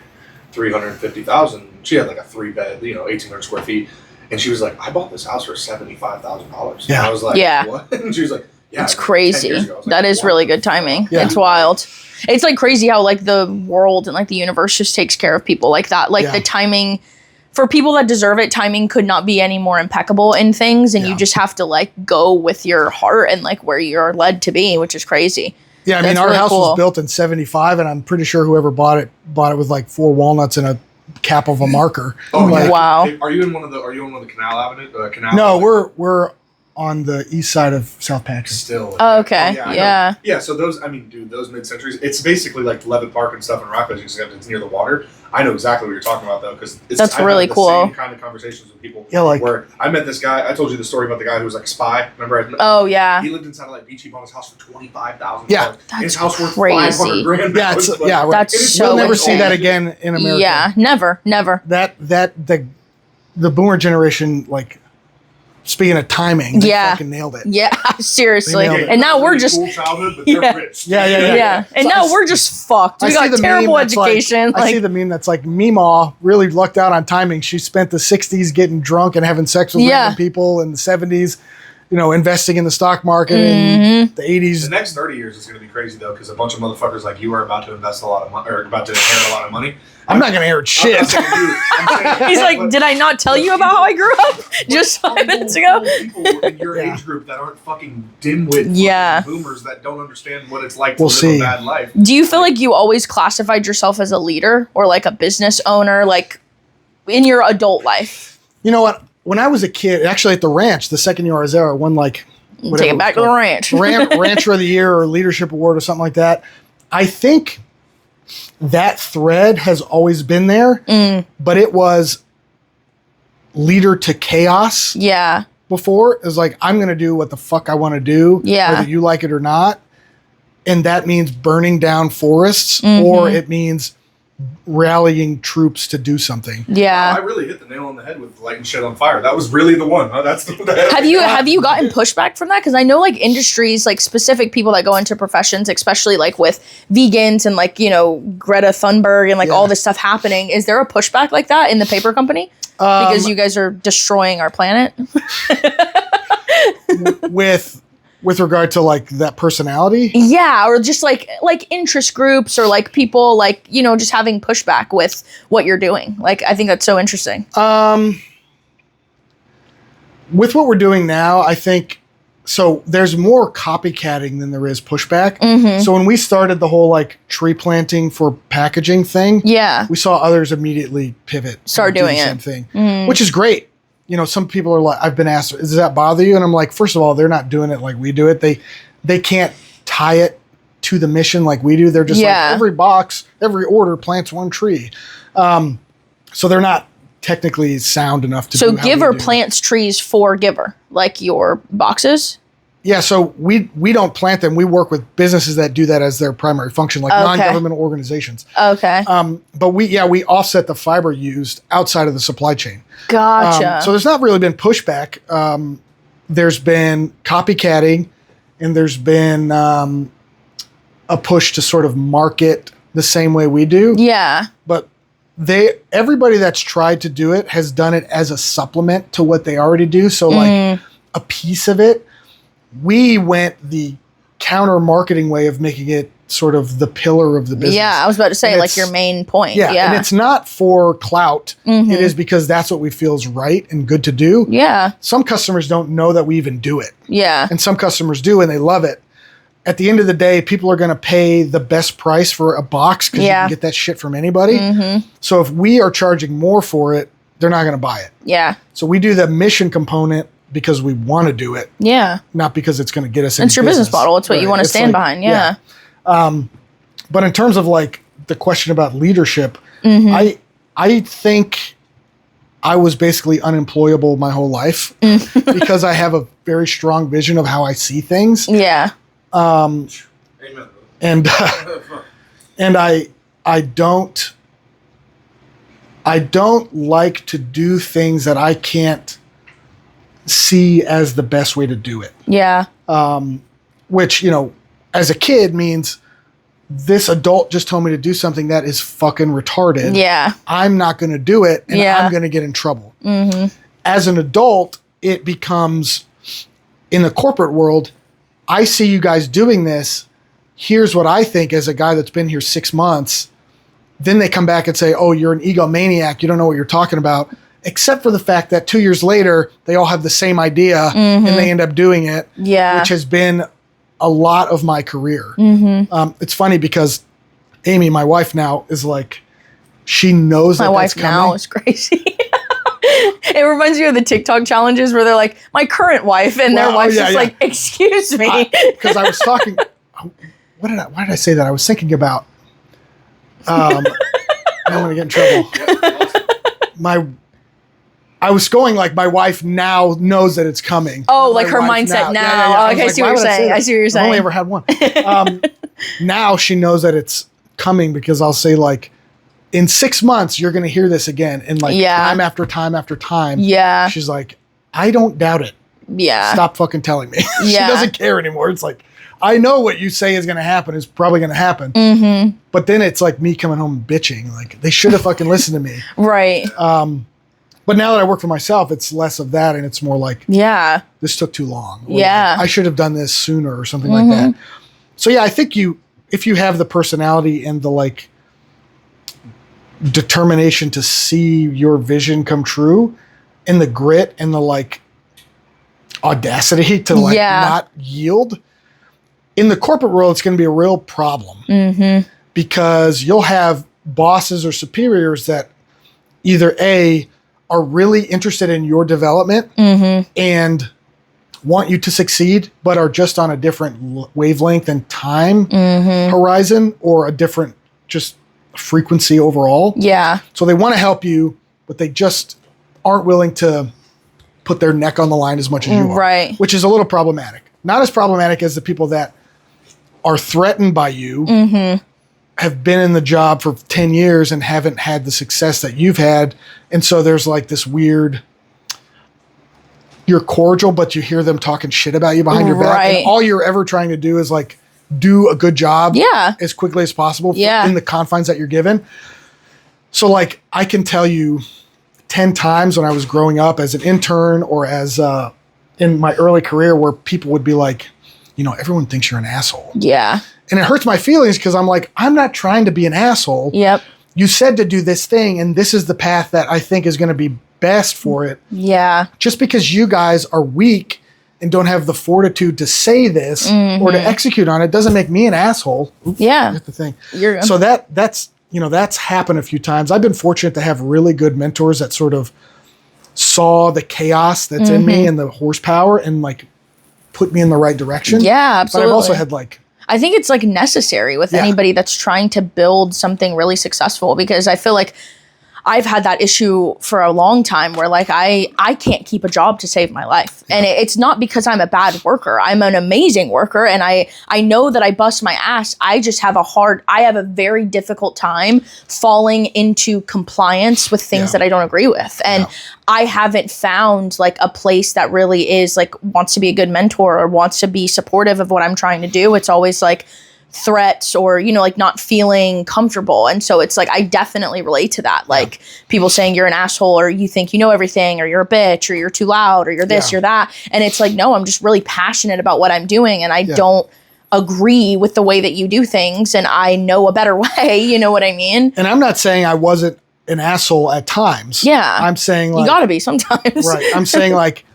$350,000. She had like a 3-bed, 1,800 square feet. And she was like, I bought this house for $75,000. Yeah. And I was like, Yeah. what? And she was like, yeah. It's 10 crazy. years ago. I was like, That is what really the good timing. fuck? Yeah. It's wild. It's like crazy how like the world and like the universe just takes care of people like that. Like the timing for people that deserve it, timing could not be any more impeccable in things. And you just have to like go with your heart and like where you're led to be, which is crazy. Yeah, I mean, That's our really house cool. was built in 75, and I'm pretty sure whoever bought it with like 4 walnuts and a cap of a marker. Oh, Like, yeah. Wow. Hey, are you in one of the Canal Avenue? No, we're on the east side of South Patrick. Still. Oh, okay. I know. Yeah. Yeah, so those, I mean, dude, those mid-centuries, it's basically like Levitt Park and stuff in Rapids, except it's near the water. I know exactly what you're talking about, though, because That's really cool. Same kind of conversations with people. Yeah, like- where I met this guy. I told you the story about the guy who was like a spy. Remember? Oh yeah. He lived in Satellite Beach. He bought his house for $25,000. Yeah. His house worth crazy. $500,000. Yeah, it's, yeah, right. That's We'll so never see insane. that again in America. Yeah. Never. The boomer generation, like, speaking of timing, they Yeah. fucking nailed it. Yeah. Seriously. They nailed it. And now we're Really just cool childhood, but Yeah. they're rich. Yeah. And So now I- we're just fucked. We I see got the terrible meme that's like- education. I see the meme that's like, Meemaw really lucked out on timing. She spent the 60s getting drunk and having sex with Yeah. random people, in the 70s, investing in the stock market, Mm-hmm. in the 80s. The next 30 years is going to be crazy, though, because a bunch of motherfuckers like you are about to invest a lot of money, or about to inherit a lot of money. I'm not going to inherit I'm not shit. saying you. I'm saying, He's like, but did I not tell you about how I grew up just 5 minutes ago? People in your Yeah. age group that aren't fucking dimwit Yeah. fucking boomers that don't understand what it's like to We'll live see. a bad life. Do you feel like you always classified yourself as a leader or like a business owner, like in your adult life? You know what? When I was a kid, actually at the ranch, the second year I was there, I won like whatever Take it back to the ranch. Rancher of the Year or Leadership Award or something like that. I think that thread has always been there, but it was leader to chaos Yeah. before. It was like, I'm going to do what the fuck I want to do, Yeah. whether you like it or not. And that means burning down forests, Mm-hmm. or it means rallying troops to do something. I Yeah. really hit the nail on the head with lighting shit on fire. That was really the one. Huh? That's the Have you gotten pushback from that? Because I know like industries, like specific people that go into professions, especially like with vegans and like, Greta Thunberg and like Yeah. all this stuff happening. Is there a pushback like that in the paper company? Because you guys are destroying our planet? with regard to like that personality. Yeah, or just like interest groups or like people like, just having pushback with what you're doing. Like, I think that's so interesting. With what we're doing now, I think, so there's more copycatting than there is pushback. Mm-hmm. So when we started the whole like tree planting for packaging thing, Yeah. we saw others immediately pivot. Start and do doing the it. same thing, which is great. Some people are like, I've been asked, does that bother you? And I'm like, first of all, they're not doing it like we do it. They can't tie it to the mission like we do. They're just Yeah. like, every box, every order plants one tree. So they're not technically sound enough to So do how we Givr do. plants trees for Givr, like your boxes? Yeah, so we don't plant them. We work with businesses that do that as their primary function, like non-government organizations. Okay. But we offset the fiber used outside of the supply chain. Gotcha. So there's not really been pushback. There's been copycatting, and there's been a push to sort of market the same way we do. Yeah. But everybody that's tried to do it has done it as a supplement to what they already do. So like a piece of it. We went the counter marketing way of making it sort of the pillar of the business. Yeah, I was about to say, like, your main point. Yeah, and it's not for clout. It is because that's what we feel is right and good to do. Yeah. Some customers don't know that we even do it. Yeah. And some customers do, and they love it. At the end of the day, people are going to pay the best price for a box because you can get that shit from anybody. So if we are charging more for it, they're not going to buy it. Yeah. So we do the mission component because we want to do it. Yeah. Not because it's going to get us into It's your business model. It's what you want to stand behind. Yeah. But in terms of like the question about leadership, I think I was basically unemployable my whole life because I have a very strong vision of how I see things. Yeah. Amen. And I don't like to do things that I can't see as the best way to do it. Yeah. Which, you know, as a kid means this adult just told me to do something that is fucking retarded. Yeah. I'm not going to do it, and I'm going to get in trouble. As an adult, it becomes, in the corporate world, I see you guys doing this. Here's what I think as a guy that's been here 6 months. Then they come back and say, oh, you're an egomaniac. You don't know what you're talking about. Except for the fact that 2 years later, they all have the same idea and they end up doing it. Yeah. Which has been a lot of my career. It's funny because Amy, my wife now, is like, she knows my wife now is crazy. It reminds me of the TikTok challenges where they're like, my current wife, and their wife's just like, excuse me. Because I was talking, why did I say that? I was thinking about, I'm going to get in trouble. I was going like, my wife now knows that it's coming. Oh, like her mindset now. Yeah. Oh, okay, I see what you're saying. I see what you're saying. I've only ever had one. Now she knows that it's coming because I'll say like, in 6 months, you're going to hear this again. And like time after time after time. Yeah. She's like, I don't doubt it. Yeah. Stop fucking telling me. She doesn't care anymore. It's like, I know what you say is going to happen is probably going to happen. But then it's like me coming home and bitching. Like, they should have fucking listened to me. Right. But now that I work for myself, it's less of that. And it's more like, this took too long. Or like, I should have done this sooner or something like that. So yeah, I think if you have the personality and the like determination to see your vision come true and the grit and the like audacity to like not yield, in the corporate world, it's going to be a real problem because you'll have bosses or superiors that either A, are really interested in your development and want you to succeed, but are just on a different wavelength and time horizon or a different just frequency overall. Yeah. So they want to help you, but they just aren't willing to put their neck on the line as much as you are. Right. Which is a little problematic. Not as problematic as the people that are threatened by you, have been in the job for 10 years and haven't had the success that you've had. And so there's like this weird, you're cordial, but you hear them talking shit about you behind your back. And all you're ever trying to do is like do a good job as quickly as possible in the confines that you're given. So like I can tell you 10 times when I was growing up as an intern or as in my early career where people would be like, you know, everyone thinks you're an asshole. Yeah. And it hurts my feelings because I'm like, I'm not trying to be an asshole. Yep. You said to do this thing, and this is the path that I think is going to be best for it. Yeah. Just because you guys are weak and don't have the fortitude to say this or to execute on it doesn't make me an asshole. Oops, that's the thing. So that's you know, that's happened a few times. I've been fortunate to have really good mentors that sort of saw the chaos that's in me and the horsepower and like put me in the right direction. Yeah, absolutely. But I've also had like, I think it's like necessary with anybody that's trying to build something really successful because I feel like I've had that issue for a long time where like I can't keep a job to save my life. And it's not because I'm a bad worker. I'm an amazing worker, and I know that I bust my ass. I just have a very difficult time falling into compliance with things that I don't agree with. And I haven't found like a place that really is like wants to be a good mentor or wants to be supportive of what I'm trying to do. It's always like threats or, you know, like not feeling comfortable. And so it's like, I definitely relate to that. Like people saying you're an asshole or you think you know everything or you're a bitch or you're too loud or you're this, you're that. And it's like, no, I'm just really passionate about what I'm doing. And I don't agree with the way that you do things. And I know a better way. You know what I mean? And I'm not saying I wasn't an asshole at times. Yeah. I'm saying like, you gotta be sometimes. Right. I'm saying like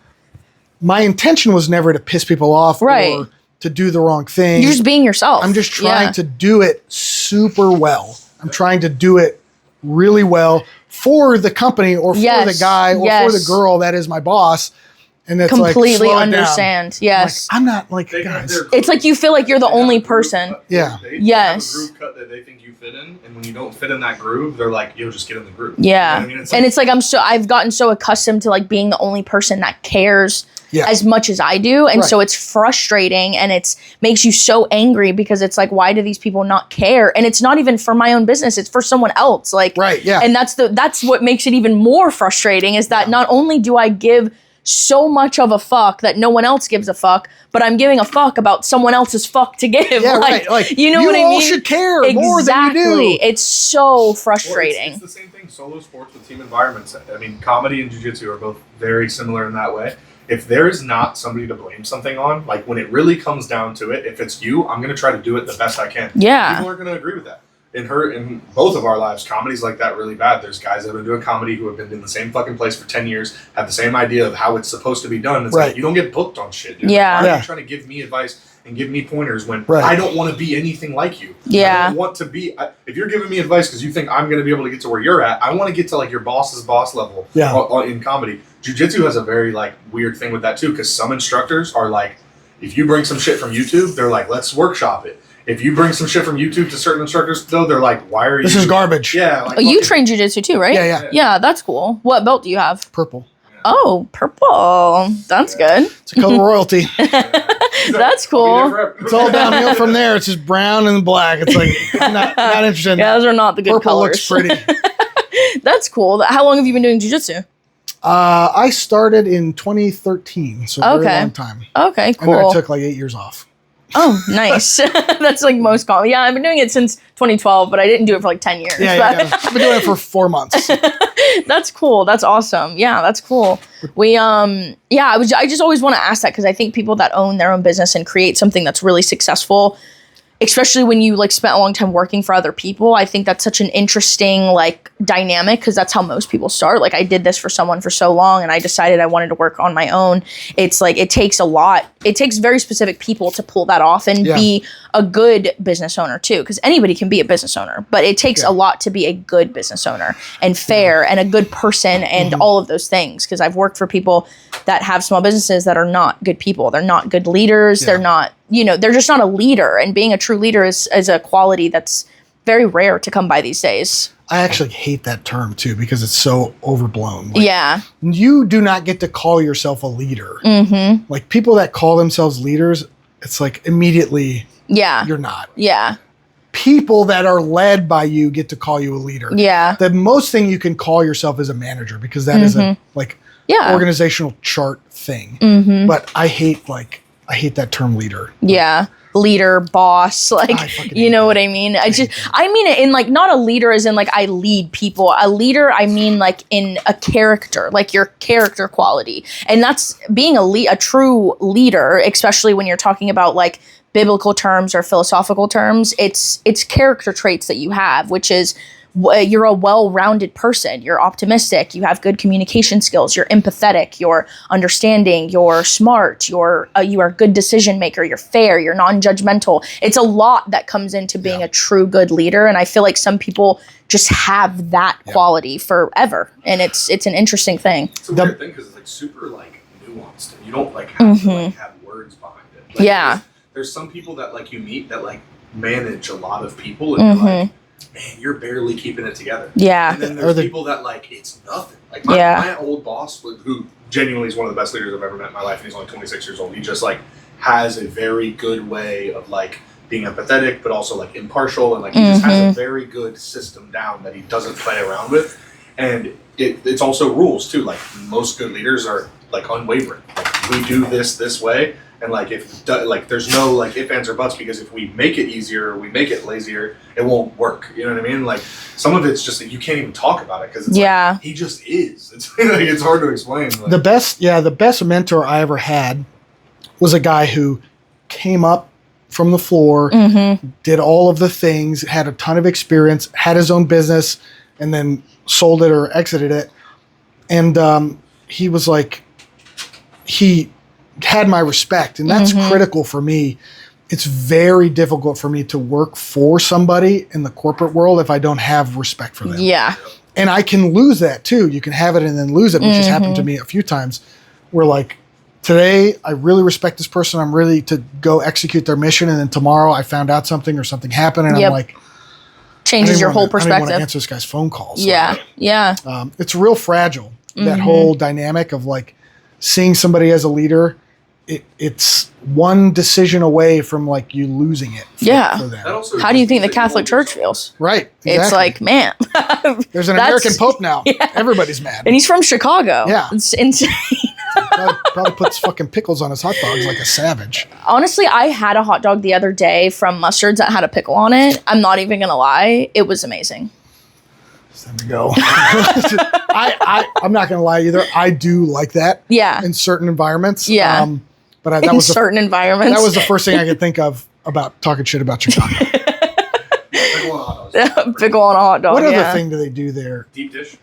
my intention was never to piss people off or to do the wrong thing. You're just being yourself. I'm just trying to do it super well. I'm trying to do it really well for the company or for the guy or for the girl that is my boss. And it's completely like, understand. Yes. I'm not like, guys. It's like you feel like you're the only person. Yeah. They yes. have a groove cut that they think you fit in, and when you don't fit in that groove, they're like, "Yo, just get in the groove." Yeah. You know what I mean? And it's like I've gotten so accustomed to like being the only person that cares as much as I do, and so it's frustrating and it's makes you so angry because it's like, why do these people not care? And it's not even for my own business; it's for someone else. Like, and that's what makes it even more frustrating is that not only do I give so much of a fuck that no one else gives a fuck, but I'm giving a fuck about someone else's fuck to give. Yeah, like you know what I mean? You all should care more than you do. It's so frustrating. It's the same thing. Solo sports with team environments. I mean, comedy and jiu-jitsu are both very similar in that way. If there is not somebody to blame something on, like when it really comes down to it, if it's you, I'm going to try to do it the best I can. Yeah. People are going to agree with that. In both of our lives, comedy's like that really bad. There's guys that have been doing comedy who have been in the same fucking place for 10 years, have the same idea of how it's supposed to be done. It's like, you don't get booked on shit, dude. Yeah. Why are you trying to give me advice and give me pointers when I don't want to be anything like you? Yeah. I don't want to be, if you're giving me advice because you think I'm going to be able to get to where you're at, I want to get to like your boss's boss level in comedy. Jiu-jitsu has a very like weird thing with that too, because some instructors are like, if you bring some shit from YouTube, they're like, let's workshop it. If you bring some shit from YouTube to certain instructors, though, they're like, why are you... This is garbage. Yeah. Like, you train jiu-jitsu too, right? Yeah. Yeah, that's cool. What belt do you have? Purple. Oh, purple. That's good. It's a code of royalty. That's cool. It's all downhill from there. It's just brown and black. It's like, I'm not interested in Yeah, those are not the good purple colors. Looks pretty. That's cool. How long have you been doing jiu-jitsu? I started in 2013, so a very long time. Okay, cool. And then I took like 8 years off. Oh, nice. That's like most common. Yeah, I've been doing it since 2012, but I didn't do it for like 10 years. Yeah. I've been doing it for 4 months. That's cool. That's awesome. Yeah, that's cool. I just always want to ask that because I think people that own their own business and create something that's really successful, especially when you like spent a long time working for other people, I think that's such an interesting like dynamic because that's how most people start. Like I did this for someone for so long and I decided I wanted to work on my own. It's like it takes a lot. It takes very specific people to pull that off and be a good business owner too, because anybody can be a business owner, but it takes a lot to be a good business owner and fair and a good person and all of those things. Because I've worked for people that have small businesses that are not good people. They're not good leaders. They're not, they're just not a leader. And being a true leader is a quality that's very rare to come by these days. I actually hate that term too because it's so overblown. Like, yeah. You do not get to call yourself a leader. Mm-hmm. Like people that call themselves leaders, it's like immediately you're not. Yeah. People that are led by you get to call you a leader. Yeah. The most thing you can call yourself is a manager because that is a organizational chart thing. Mm-hmm. But I hate that term leader. Yeah. Leader, boss, like, you know what I mean? I mean it in like, not a leader as in like I lead people. A leader, I mean like in a character, like your character quality. And that's being a true leader, especially when you're talking about like biblical terms or philosophical terms. It's character traits that you have, which is you're a well-rounded person. You're optimistic. You have good communication skills. You're empathetic. You're understanding. You're smart. you are a good decision maker. You're fair. You're non-judgmental. It's a lot that comes into being a true good leader. And I feel like some people just have that quality forever. And it's an interesting thing. It's a weird thing because it's like super like nuanced and you don't like have to like have words behind it. Like, there's some people that like you meet that like manage a lot of people and you're like, man, you're barely keeping it together. Yeah. And then there's people that like it's nothing. Like my old boss, who genuinely is one of the best leaders I've ever met in my life, and he's only 26 years old. He just like has a very good way of like being empathetic, but also like impartial, and like he just has a very good system down that he doesn't play around with. And it's also rules too. Like most good leaders are like unwavering. Like, we do this way, and like if like there's no like ifs, ands, or buts, because if we make it easier, or we make it lazier, it won't work. You know what I mean? Like some of it's just that you can't even talk about it because it's like, he just is. It's like, it's hard to explain. Like, the best mentor I ever had was a guy who came up from the floor, did all of the things, had a ton of experience, had his own business, and then sold it or exited it. And he was like, he had my respect, and that's critical for me. It's very difficult for me to work for somebody in the corporate world if I don't have respect for them. Yeah. And I can lose that too. You can have it and then lose it, which has happened to me a few times, where like, today, I really respect this person. I'm ready to go execute their mission. And then tomorrow I found out something or something happened. And I'm like... Changes your whole perspective. I don't want to answer this guy's phone calls. Yeah, yeah. It's real fragile, that whole dynamic of like seeing somebody as a leader. It's one decision away from like you losing it for them. How do you think the Catholic Church feels? Right. Exactly. It's like, man. There's an American Pope now. Yeah. Everybody's mad. And he's from Chicago. Yeah. It's insane. Probably puts fucking pickles on his hot dogs like a savage. Honestly, I had a hot dog the other day from Mustard's that had a pickle on it. I'm not even going to lie. It was amazing. There we go. I'm not going to lie either. I do like that. Yeah. In certain environments. Yeah. But that was certain environments. That was the first thing I could think of about talking shit about Chicago. Pickle on a hot dog. What other thing do they do there? Deep dish.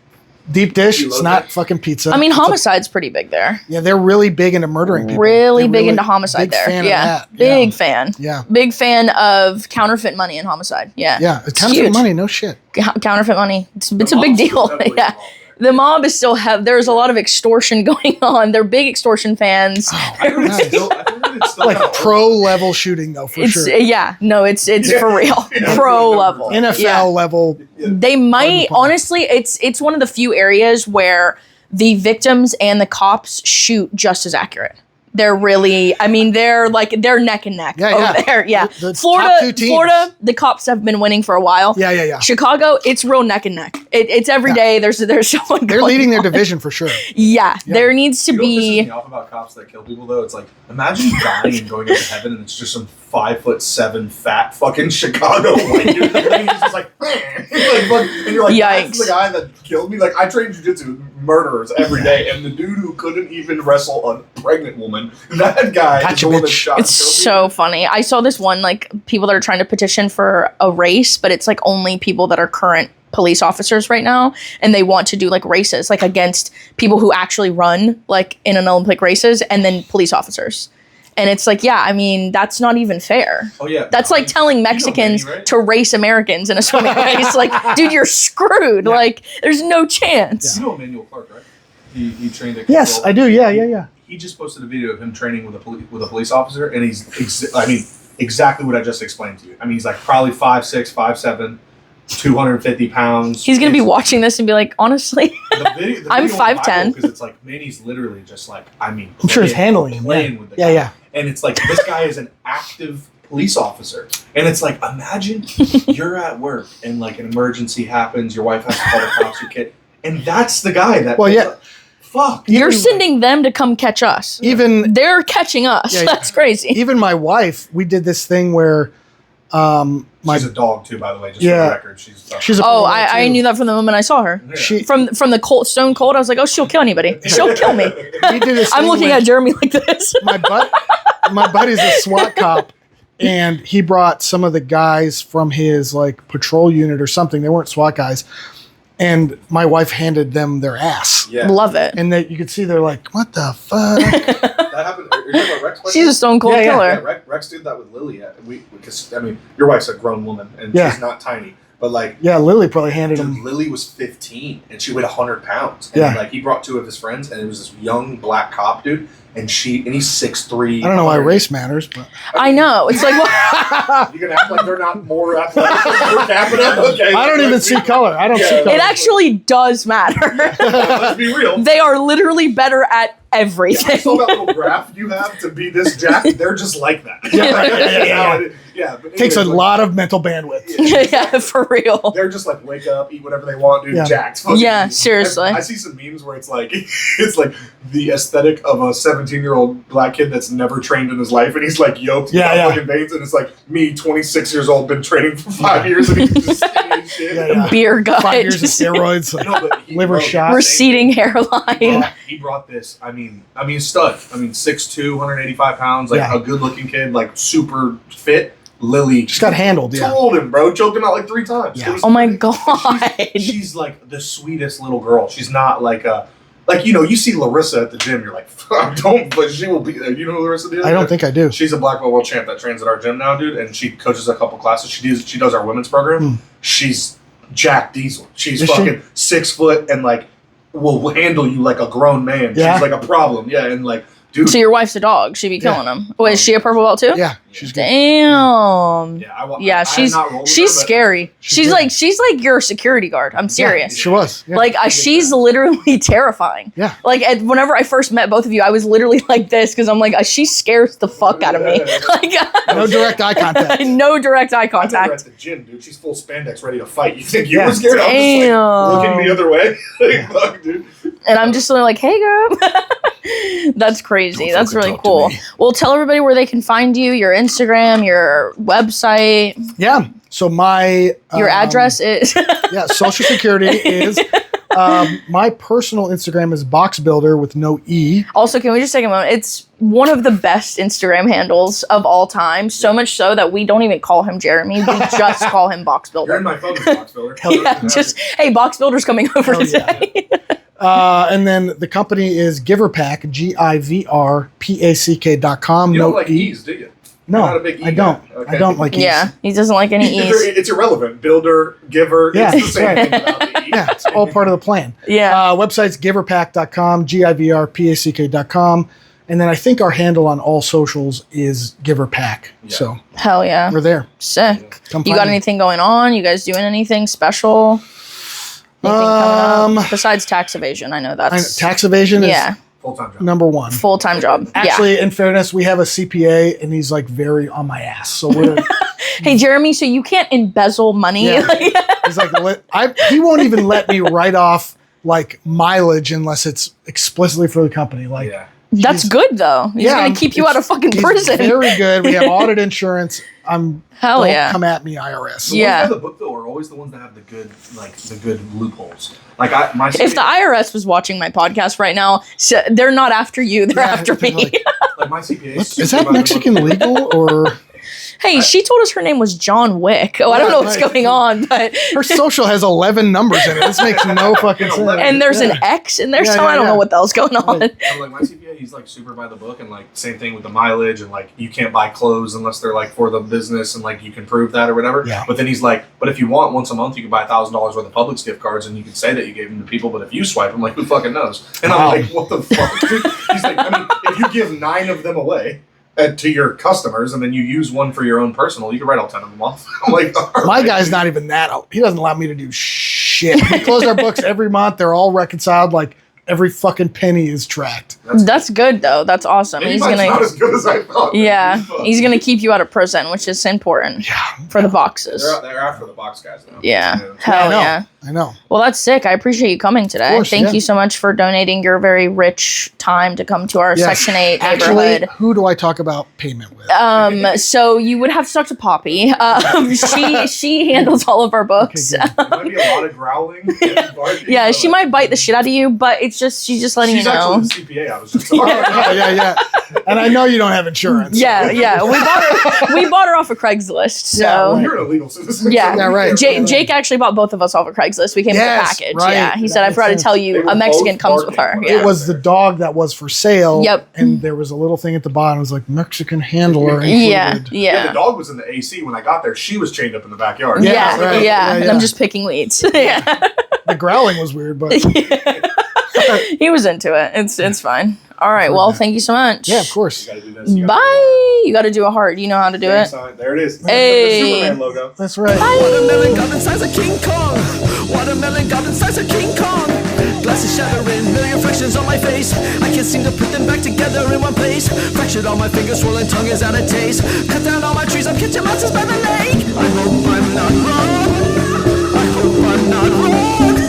Deep dish. It's not fucking pizza. I mean, homicide's pretty big there. Yeah, they're really big into murdering people. Really big into homicide there. Yeah. Big fan. Yeah. Big fan of counterfeit money and homicide. Yeah. Yeah. It's counterfeit money. No shit. Counterfeit money. It's a big deal. Yeah. The mob is still there's a lot of extortion going on. They're big extortion fans. Oh, nice. Like pro level shooting though, for sure. Yeah, no, it's for real. Pro level. NFL level. They might honestly, it's one of the few areas where the victims and the cops shoot just as accurate. They're really, I mean, they're neck and neck over there. Yeah. The Florida, the cops have been winning for a while. Yeah. Chicago, it's real neck and neck. It's every day. There's someone. They're leading their division for sure. Yeah. There needs to be. What pisses me off about cops that kill people though? It's like, imagine dying and going into heaven, and it's just some 5'7" fat fucking Chicago white dude. And he's just like, and you're like, yikes. That's the guy that killed me. Like, I train jujitsu murderers every day, and the dude who couldn't even wrestle a pregnant woman, that guy is the one that shot. It's so funny. I saw this one, like, people that are trying to petition for a race, but it's like only people that are current police officers right now, and they want to do like races, like against people who actually run like in an Olympic races, and then police officers. And it's like, yeah, I mean, that's not even fair. Oh, yeah. That's like telling Mexicans to race Americans in a swimming race. Like, dude, you're screwed. Yeah. Like, there's no chance. Yeah. You know Emmanuel Clark, right? He trained at Yes, I do. Yeah. He just posted a video of him training with a police officer, and he's, exactly what I just explained to you. I mean, he's like probably 5'6", 5'7", 250 pounds. He's going to be watching this and be like, honestly, I'm 5'10". Because it's like, man, he's literally just like, I'm sure he's handling him. With the guy. Yeah. And it's like, this guy is an active police officer. And it's like, imagine you're at work and like an emergency happens, your wife has to call the cops, your kid, and that's the guy that... Well, yeah. Like, fuck. You're sending them to come catch us. Even... They're catching us. Yeah, that's crazy. Even my wife, we did this thing where... she's a dog too, by the way, just for the record. She's a I knew that from the moment I saw her. Yeah. From the stone cold, I was like, oh, she'll kill anybody. She'll kill me. I'm looking at Jeremy like this. My buddy's a SWAT cop, and he brought some of the guys from his like patrol unit or something. They weren't SWAT guys. And my wife handed them their ass. Yeah. Love it. And you could see they're like, what the fuck? That happened. Are you talking about Rex? She's a stone cold killer. Yeah, Rex did that with Lily. Because I mean, your wife's a grown woman and she's not tiny. But like, Lily probably handed him. Lily was 15 and she weighed 100 pounds. And like, he brought two of his friends, and it was this young black cop dude. and he's 6'3". I don't know why race matters, but I know. It's like, well, You're gonna act like they're not more athletic per capita? Okay, I don't even see color. I don't see color. it actually does matter. Let's be real. They are literally better at I everything. saw that little graph you have to be this jacked. They're just like that. Yeah. But Takes a anyways, lot of mental bandwidth. Yeah, for real. They're just like wake up, eat whatever they want, dude. Yeah. Jacked. Yeah, seriously. I see some memes where it's like the aesthetic of a 17-year-old black kid that's never trained in his life, and he's like yoked, fucking veins, and it's like me, 26 years old, been training for 5 years, and he's just skinny as shit. Yeah. Beer gut. 5 years of steroids, No, but liver shot. Receding hairline. He brought this. I mean, stud. 6'2", 185 pounds, like a good-looking kid, like super fit. Lily Just got handled, told him, bro. Choked him out like 3 times. Yeah. Oh my god. She's like the sweetest little girl. She's not like you see Larissa at the gym, you're like, fuck, don't, but she will be. You know who Larissa is? I don't think I do. She's a black belt world champ that trains at our gym now, dude, and she coaches a couple classes. She does our women's program. She's Jack Diesel. She's fucking 6 foot and like will handle you like a grown man. Yeah. She's like a problem. Yeah, and like, dude. So your wife's a dog. She'd be killing him. Wait, is she a purple belt too? Yeah, she's good. Damn. Yeah, she's scary. She's like your security guard. I'm serious. She was. Yeah. Like she's literally terrifying. Yeah. Like whenever I first met both of you, I was literally like this because I'm like she scares the fuck out of me. Like no direct eye contact. No direct eye I met her contact. at the gym, dude. She's full spandex, ready to fight. You think you were scared? Damn. I'm just like looking the other way. Like, fuck, dude. And I'm just like, hey girl. That's crazy. Don't That's fucking really talk to cool. me. Well, tell everybody where they can find you, your Instagram, your website, Yeah. So my your address is yeah, Social Security is my personal Instagram is boxbuilder with no E. Also, can we just take a moment? It's one of the best Instagram handles of all time. So much so that we don't even call him Jeremy. We just call him Box You're in Builder. my phone, Box Builder. Yeah, just hey, Box Builder's coming over Hell yeah. today. And then the company is Givr Pack, GIVRPACK.com. You No don't like E. E's, do you? No, You're not a big E I don't. guy. Okay. I don't like E's. Yeah, he doesn't like any E's. It's irrelevant. Builder, giver, Yeah, it's the same right. thing without the E. Yeah, it's all part of the plan. Yeah. Website's givrpack.com, GIVRPACK.com. And then I think our handle on all socials is Givr Pack. Yeah. So Hell yeah. we're there. Sick. Come You find got me. anything going on? You guys doing anything special? Anything coming up? Besides tax evasion, I know that's Tax evasion is Full-time job. number one. full-time job. Actually, in fairness, we have a CPA and he's like very on my ass. So we're Hey Jeremy, so you can't embezzle money? Yeah. he's like he won't even let me write off like mileage unless it's explicitly for the company. Like Yeah. That's good though. He's gonna keep you out of fucking he's prison. Very good. We have audit insurance. Hell don't yeah. come at me, IRS. The ones that have the book though are always the ones that have the good loopholes. Like If the IRS was watching my podcast right now, so they're not after you, they're after me. like my CPA Is that Mexican legal or? Hey, she told us her name was John Wick. Oh, I don't know what's going on, but Her social has 11 numbers in it. This makes no fucking sense. and there's an X in there, so I don't know what the hell's going on. I'm like my CPA, he's like super by the book, and like same thing with the mileage, and like you can't buy clothes unless they're like for the business, and like you can prove that or whatever. Yeah. But then he's like, but if you want once a month, you can buy $1,000 worth of Publix gift cards, and you can say that you gave them to people. But if you swipe them, like who fucking knows? And I'm like, what the fuck? Dude? He's like, I mean, if you give 9 of them away to your customers, and then you use one for your own personal, you can write all 10 of them off. I'm like, all My right. guy's not even that. He doesn't allow me to do shit. We close our books every month. They're all reconciled. Like every fucking penny is tracked. That's good though. That's awesome. Maybe He's mine's gonna not as good as I thought. yeah, Fuck. he's gonna keep you out of prison, which is important for the boxes. They're after the box guys now. Yeah. I Hell know. yeah. I know. Well, that's sick. I appreciate you coming today. course, Thank yeah. you so much for donating your very rich time to come to our Yes. Section 8 Actually, neighborhood. who do I talk about payment with? So you would have to talk to Poppy. She handles all of our books. Okay, There might be a lot of growling. And barking, Yeah, but, she like, might bite the shit out of you, but it's just she's just letting She's you know. actually the CPA I was just talking about. yeah. And I know you don't have insurance. Yeah. We bought her off of Craigslist. So Yeah, right. You're an illegal citizen. yeah, Yeah, right. Jake actually bought both of us off of Craigslist. We came with Yes, a package. right. Yeah, he That said I makes forgot to sense. tell They you were a Mexican both comes with her. barking. Yeah. It was the dog that was for sale. Yep. And there was a little thing at the bottom. It was like Mexican handler included. Yeah, Yeah, the yeah. dog was in the AC when I got there. She was chained up in the backyard. Yeah, Yeah, right. yeah. Yeah, And I'm yeah. just picking weeds. Yeah. The growling was weird, but He was into it. It's fine. All right. Well, thank you so much. Yeah, of course. You gotta do this. Bye. You got to do a heart. Do you know how to do it? There it is. Hey. The Superman logo. That's right. Watermelon goblin size of King Kong. Watermelon goblin size of King Kong. Glasses shattering, million fractions on my face. I can't seem to put them back together in one place. Fractured on my fingers, swollen tongue is out of taste. Cut down all my trees, I'm catching monsters by the lake. I hope I'm not wrong. I hope I'm not wrong.